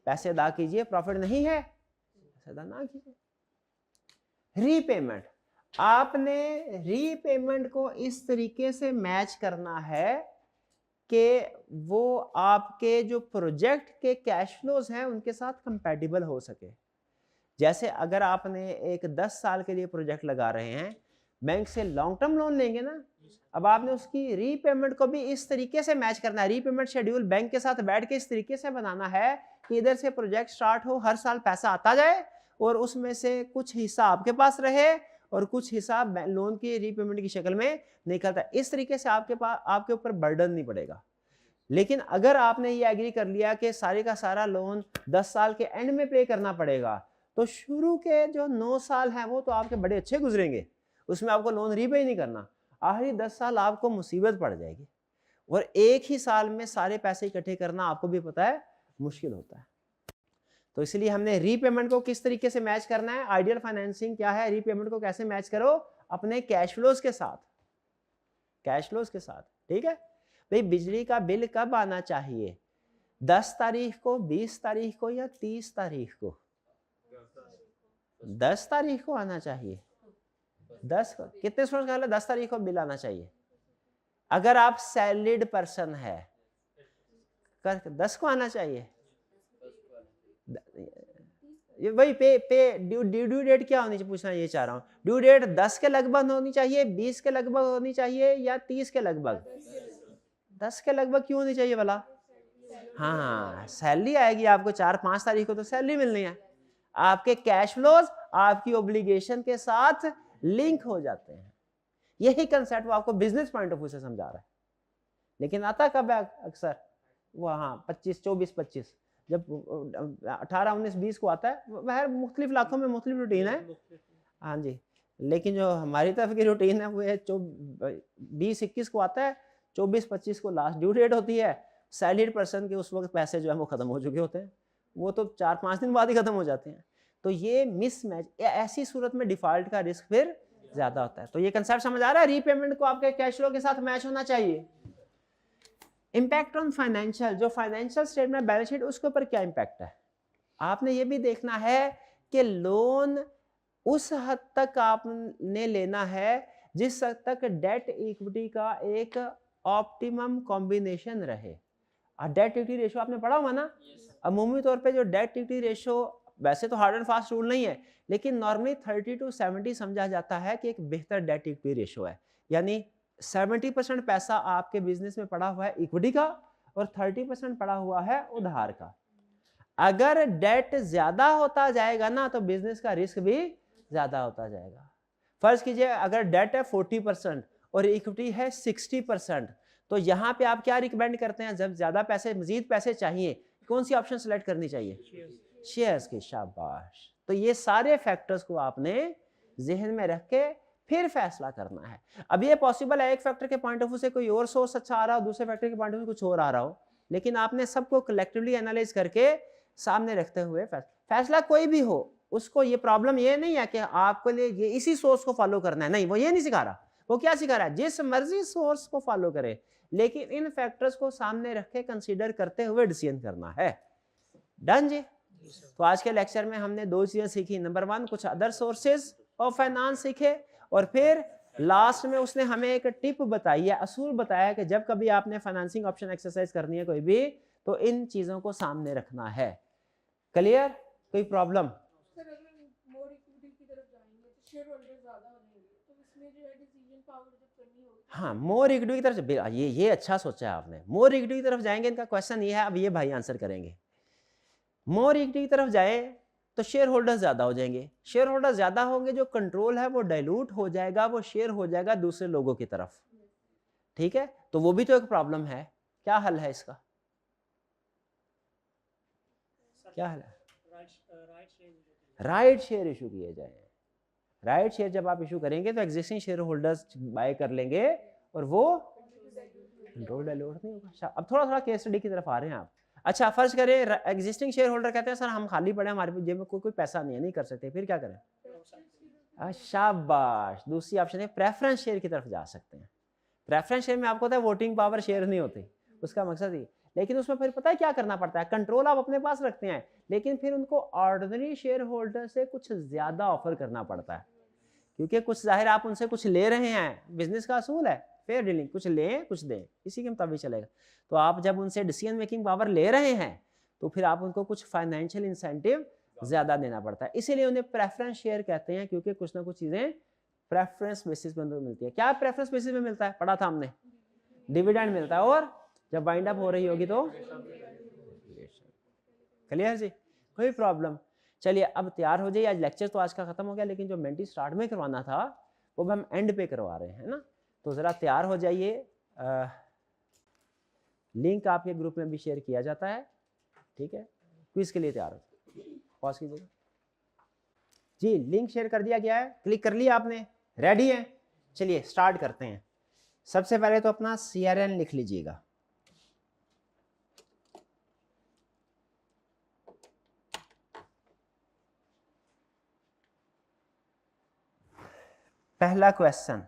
पैसे अदा कीजिए, प्रॉफिट नहीं है पैसे अदा ना कीजिए। रीपेमेंट, आपने रीपेमेंट को इस तरीके से मैच करना है कि वो आपके जो प्रोजेक्ट के कैश फ्लोज हैं उनके साथ कंपैटिबल हो सके। जैसे अगर आपने एक 10 साल के लिए प्रोजेक्ट लगा रहे हैं, बैंक से लॉन्ग टर्म लोन लेंगे ना, अब आपने उसकी रीपेमेंट को भी इस तरीके से मैच करना है, रीपेमेंट शेड्यूल बैंक के साथ बैठ के इस तरीके से बनाना है कि इधर से प्रोजेक्ट स्टार्ट हो, हर साल पैसा आता जाए और उसमें से कुछ हिस्सा आपके पास रहे और कुछ हिस्सा लोन की रीपेमेंट की शक्ल में निकलता है। इस तरीके से आपके ऊपर बर्डन नहीं पड़ेगा। लेकिन अगर आपने ये एग्री कर लिया कि सारे का सारा लोन 10 साल के एंड में पे करना पड़ेगा, तो शुरू के जो 9 साल हैं वो तो आपके बड़े अच्छे गुजरेंगे, उसमें आपको लोन रीपे ही नहीं करना, आखिरी 10 साल आपको मुसीबत पड़ जाएगी, और एक ही साल में सारे पैसे इकट्ठे करना आपको भी पता है मुश्किल होता है। तो इसलिए हमने रीपेमेंट को किस तरीके से मैच करना है, आइडियल फाइनेंसिंग क्या है, रीपेमेंट को कैसे मैच करो अपने कैश फ्लोज के साथ, कैश फ्लोज के साथ। ठीक है भाई, बिजली का बिल कब आना चाहिए, 10 तारीख को, 20 तारीख को या 30 तारीख को? 10 तारीख को आना चाहिए। 10 को कितने स्टूडेंट्स का 10 तारीख को बिल आना चाहिए। अगर आप सैलरीड पर्सन है कर 10 को आना चाहिए। ये वही पे ड्यू डेट क्या होनी चाहिए पूछना ये चाह रहा हूँ। ड्यू डेट 10 के लगभग होनी चाहिए, 20 के लगभग होनी चाहिए या 30 के लगभग? 10 के लगभग क्यों होनी चाहिए भला? हाँ, सैलरी आएगी आपको 4-5 तारीख को तो सैलरी मिलनी है। आपके कैश फ्लोज आपकी ओब्लिगेशन के साथ लिंक हो जाते हैं। यही कंसेप्ट वो आपको बिजनेस पॉइंट ऑफ व्यू से समझा रहा है। लेकिन आता कब है अक्सर? वो हाँ 25, 24, 25 जब 18, 19, 20 को आता है। वह मुख्तलिफ इलाकों में मुख्तलिफ रूटीन है। हाँ जी, लेकिन जो हमारी तरफ की रूटीन है वो है 20, 21 को आता है, 24, 25 को लास्ट ड्यू डेट होती है। सैलरीड पर्सन के उस वक्त पैसे जो है वो खत्म हो चुके होते हैं, वो तो 4-5 दिन बाद ही खत्म हो जाते हैं। तो ये मिसमैच, ऐसी सूरत में डिफॉल्ट का रिस्क फिर ज्यादा होता है। तो ये कंसेप्ट समझ आ रहा है? रीपेमेंट को आपके कैश फ्लो के साथ मैच होना चाहिए। इंपैक्ट ऑन फाइनेंशियल, जो फाइनेंशियल स्टेटमेंट बैलेंस शीट उसके ऊपर क्या इंपैक्ट है आपने ये भी देखना है कि लोन उस हद तक आपने लेना है जिस हद तक डेट इक्विटी का एक ऑप्टिमम कॉम्बिनेशन रहे। डेट इक्विटी रेशो आपने पढ़ा हुआ ना? अमूमी तौर पे जो डेट इक्विटी रेशो, वैसे तो हार्ड एंड फास्ट रूल नहीं है, लेकिन नॉर्मली 30 to 70 समझा जाता है कि एक बेहतर डेट इक्विटी रेशो है। यानी 70% पैसा आपके बिजनेस में पड़ा हुआ है इक्विटी का और 30% पड़ा हुआ है उधार का। अगर डेट ज्यादा होता जाएगा ना तो बिजनेस का रिस्क भी ज्यादा होता जाएगा। फर्ज कीजिए अगर डेट है 40% और इक्विटी है 60%, तो यहां पे आप क्या रिकमेंड करते हैं? जब ज्यादा पैसे, मजीद पैसे चाहिए, कौन सी ऑप्शन सेलेक्ट करनी चाहिए? शेयर्स की। शाबाश। तो ये सारे फैक्टर्स को आपने जहन में रख के फिर फैसला करना है। अब ये पॉसिबल है एक फैक्टर के पॉइंट ऑफ व्यू से कोई और सोर्स अच्छा आ रहा हो, दूसरे फैक्टर के पॉइंट ऑफ व्यू कुछ और आ रहा हो, लेकिन आपने सबको कलेक्टिवली एनालाइज करके सामने रखते हुए फैसला कोई भी हो, उसको ये प्रॉब्लम ये नहीं है कि आपको लिए ये इसी सोर्स को फॉलो करना है, नहीं, वो ये नहीं सिखा रहा। वो क्या सिखा रहा है? जिस मर्जी सोर्स को फॉलो करे, लेकिन इन फैक्टर्स को सामने रख के कंसीडर करते हुए डिसीजन करना है। डन जी? तो आज के लेक्चर में हमने 2 चीजें सीखी। नंबर 1 कुछ अदर सोर्सेज ऑफ फाइनेंस सीखे, और फिर लास्ट में उसने हमें एक टिप बताई है, असूल बताया कि जब कभी आपने फाइनेंसिंग ऑप्शन एक्सरसाइज करनी है कोई भी, तो इन चीजों को सामने रखना है। क्लियर? कोई प्रॉब्लम? हाँ, मोर इक्विटी की तरफ, ये अच्छा सोचा है आपने। मोर इक्विटी की तरफ जाएंगे, इनका क्वेश्चन ये है, अब ये भाई आंसर करेंगे। मोर इक्विटी की तरफ जाए तो शेयर होल्डर्स ज्यादा हो जाएंगे। शेयर होल्डर्स ज्यादा होंगे, जो कंट्रोल है वो डाइल्यूट हो जाएगा, वो शेयर हो जाएगा दूसरे लोगों की तरफ। ठीक है, तो वो भी तो एक प्रॉब्लम है। क्या हल है इसका? क्या हल है? राइट शेयर इशू किए जाए। राइट शेयर जब आप इशू करेंगे तो एग्जिस्टिंग शेयर होल्डर्स बाय कर लेंगे और वो कंट्रोल डाइल्यूट नहीं होगा। अब थोड़ा थोड़ा केस स्टडी की तरफ आ रहे हैं आप। अच्छा, फर्ज करें एग्जिस्टिंग शेयर होल्डर कहते हैं सर हम खाली पड़े, हमारे जेब में कोई पैसा नहीं है, नहीं कर सकते, फिर क्या करें? शाबाश। दूसरी ऑप्शन है प्रेफरेंस शेयर की तरफ जा सकते हैं। प्रेफरेंस शेयर में आपको पता है वोटिंग पावर शेयर नहीं होती, उसका मकसद ही, लेकिन उसमें फिर पता है क्या करना पड़ता है? कंट्रोल आप अपने पास रखते हैं, लेकिन फिर उनको ऑर्डिनरी शेयर होल्डर से कुछ ज्यादा ऑफर करना पड़ता है, क्योंकि कुछ जाहिर आप उनसे कुछ ले रहे हैं, बिजनेस का असूल है फेयर डीलिंग, कुछ लें कुछ दें, इसी के मुताबिक चलेगा। तो आप जब उनसे डिसीजन मेकिंग पावर ले रहे हैं तो फिर आप उनको कुछ फाइनेंशियल इंसेंटिव ज्यादा देना पड़ता है, इसीलिए उन्हें प्रेफरेंस शेयर कहते हैं, क्योंकि कुछ ना कुछ चीजें प्रेफरेंस बेसिस पे मिलती है। क्या प्रेफरेंस बेसिस पे मिलता है? पढ़ा था हमने, डिविडेंड मिलता है, और जब वाइंड अप हो रही होगी तो क्लियर जी? कोई प्रॉब्लम? चलिए अब तैयार हो जाइए। आज लेक्चर तो आज का खत्म हो गया, लेकिन जो मेंटी स्टार्ट में करवाना था वो हम एंड पे करवा रहे हैं ना, तो जरा तैयार हो जाइए। लिंक आपके ग्रुप में भी शेयर किया जाता है, ठीक है? क्विज के लिए तैयार हो, पॉज कीजिएगा जी। लिंक शेयर कर दिया गया है, क्लिक कर लिया आपने, रेडी है? चलिए स्टार्ट करते हैं। सबसे पहले तो अपना CRN लिख लीजिएगा। पहला क्वेश्चन,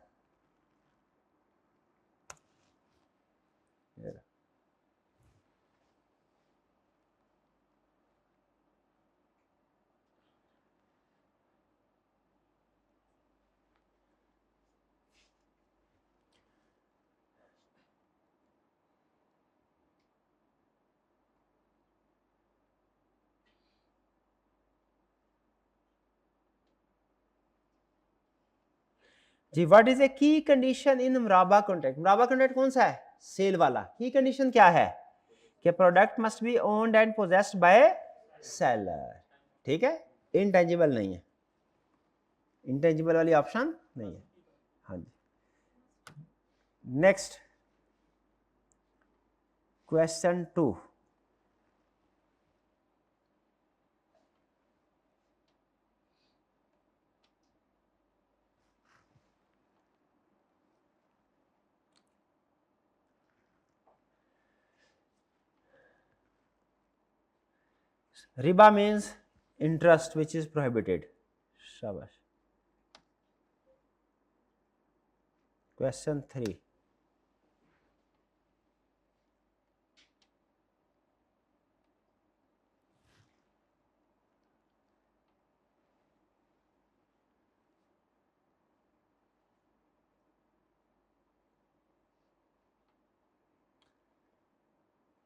जी, what is a key condition in मुराबा कॉन्ट्रैक्ट? मुराबा कॉन्ट्रैक्ट कौन सा है? सेल वाला। की कंडीशन क्या है? कि product must be owned and possessed by seller. ठीक है, इनटेंजिबल नहीं है, इंटेंजिबल वाली ऑप्शन नहीं है। हाँ जी, नेक्स्ट क्वेश्चन 2। रिबा means interest which is prohibited. शाबाश। Question 3।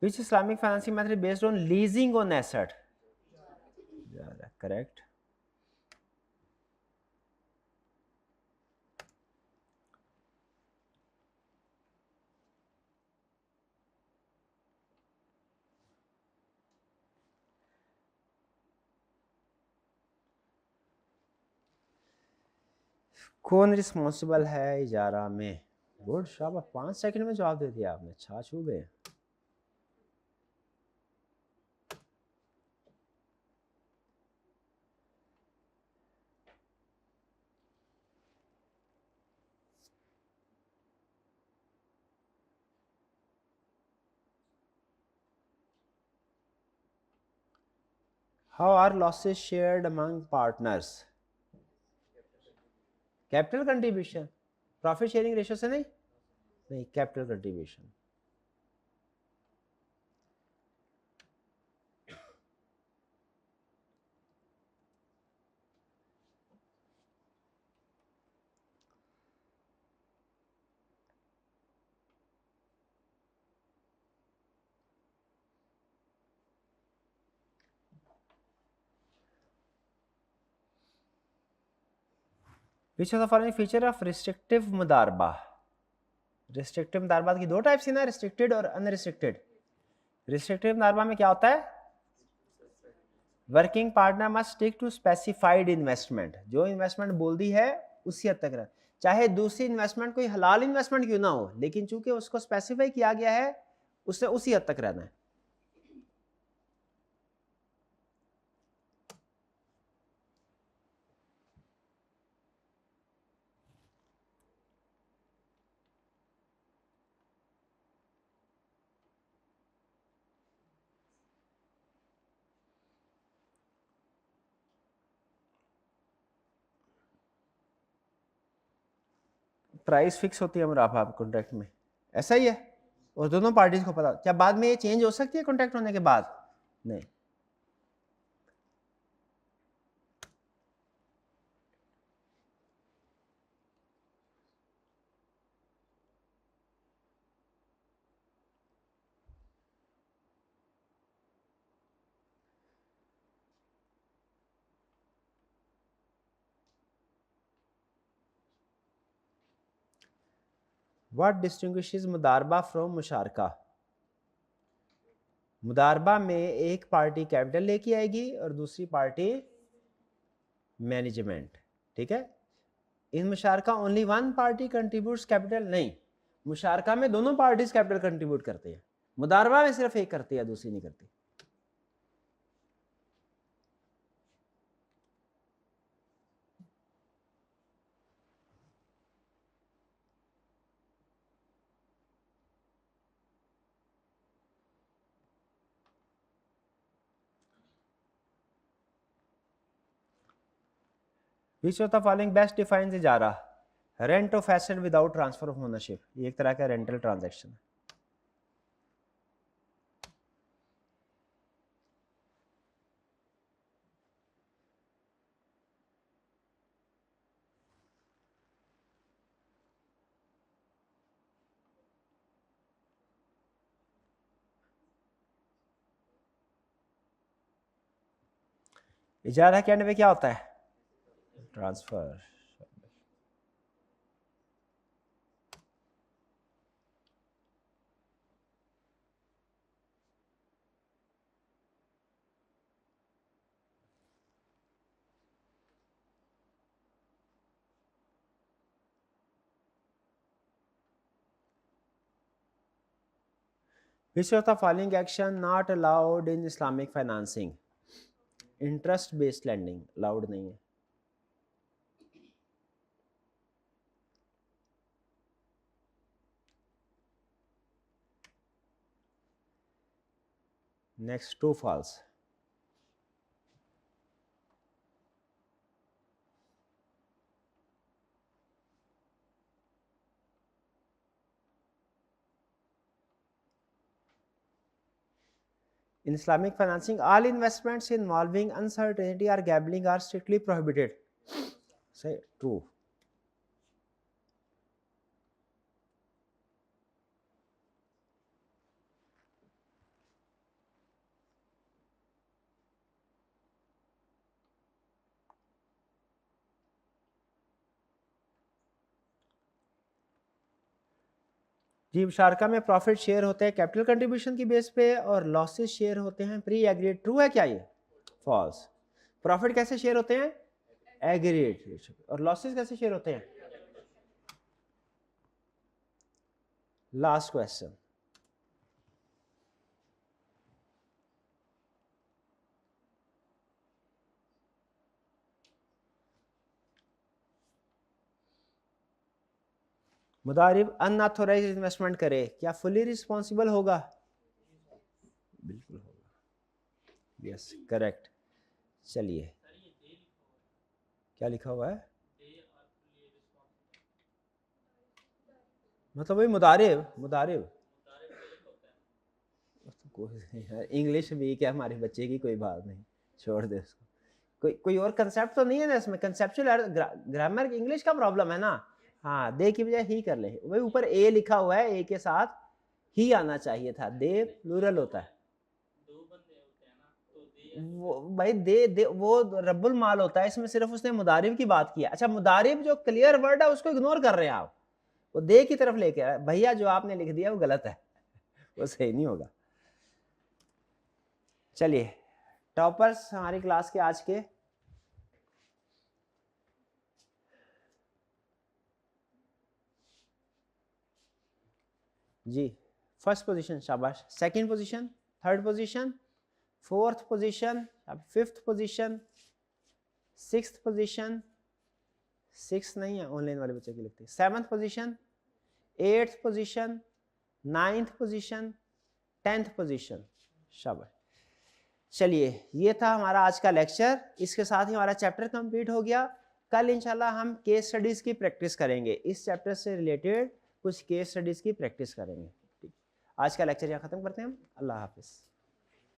Which Islamic financing method is based on leasing on asset? Yeah, correct. कौन रिस्पॉन्सिबल है इजारा में? गुड, शाबाश, 5 सेकंड में जवाब दे दिया आपने, छा छू गए। How are losses shared among partners? Capital contribution. Profit sharing ratio से नहीं, नहीं, capital contribution. Which of the following feature of restrictive मुदारबा? रिस्ट्रिक्टिव मुदारबा की दो टाइप्स है ना, रिस्ट्रिक्टेड और अनरिस्ट्रिक्टेड। रिस्ट्रिक्टिव मुदारबा में क्या होता है? Working partner must stick to specified investment. जो इन्वेस्टमेंट बोल दी है उसी हद तक रह, चाहे दूसरी इन्वेस्टमेंट कोई हलाल इन्वेस्टमेंट क्यों ना हो, लेकिन चूंकि उसको स्पेसिफाई किया गया है उससे उसी हद तक रहना है। प्राइस फिक्स होती है मुनाफा कॉन्ट्रैक्ट में, ऐसा ही है, और दोनों पार्टीज को पता। क्या बाद में ये चेंज हो सकती है कॉन्ट्रैक्ट होने के बाद? नहीं। व्हाट डिस्टिंग्विशेस मुदारबा फ्रॉम मुशारका? मुदारबा में एक पार्टी कैपिटल लेके आएगी और दूसरी पार्टी मैनेजमेंट। ठीक है, इन मुशारका only one party contributes capital नहीं, मुशारका में दोनों पार्टीज कैपिटल कंट्रीब्यूट करते हैं, मुदारबा में सिर्फ एक करती है, दूसरी नहीं करती। Which of the following best defines इजारा? Rent of asset without transfer of ownership, ये एक तरह का रेंटल ट्रांजैक्शन है। इजारा के एंड में क्या होता है? Transfer. Which of the following action not allowed in Islamic financing? Interest based lending allowed नहीं है. Next, true, false. In Islamic financing, all investments involving uncertainty or gambling are strictly prohibited. Say true. जी, शारका में profit share होते हैं capital contribution की base पे और losses share होते हैं प्री एग्रीड. ट्रू है क्या ये? फॉल्स. प्रॉफिट कैसे शेयर होते हैं? एग्रीड. और लॉसेस कैसे शेयर होते हैं? Last question. मुदारिब अनऑथोराइज्ड इन्वेस्टमेंट करे, क्या फुली रिस्पॉन्सिबल होगा? बिल्कुल होगा. Yes, correct. चलिए, क्या लिखा हुआ है? मतलब वही मुदारिब. मुदारिब इंग्लिश वीक है हमारे बच्चे की, कोई बात नहीं, छोड़ दे उसको. कोई और कंसेप्ट तो नहीं है ना इसमें? कंसेप्चुअल ग्रामर इंग्लिश का प्रॉब्लम है ना. हाँ, दे की बजाय ही कर ले. वही ऊपर ए लिखा हुआ है, ए के साथ ही आना चाहिए था. दे प्लूरल होता है. वो भाई दे वो रब्बुल माल होता है. इसमें सिर्फ उसने मुदारिब की बात किया. अच्छा, मुदारिब जो क्लियर वर्ड है उसको इग्नोर कर रहे हैं आप. वो दे की तरफ लेके आए. भैया जो आपने लिख दिया वो गलत है, वो सही नहीं होगा. चलिए, टॉपर्स हमारी क्लास के आज के. जी, फर्स्ट पोजीशन शाबाश. Second position, third position, fourth position, fifth position, sixth position. Six नहीं है, ऑनलाइन वाले बच्चे की लिखते. Seventh position, eighth position, ninth position, 10th position. शाबाश. चलिए, ये था हमारा आज का लेक्चर. इसके साथ ही हमारा चैप्टर कंप्लीट हो गया. कल इंशाल्लाह हम केस स्टडीज की प्रैक्टिस करेंगे. इस चैप्टर से रिलेटेड कुछ केस स्टडीज की प्रैक्टिस करेंगे. ठीक, आज का लेक्चर यहाँ खत्म करते हैं हम. अल्लाह हाफिज.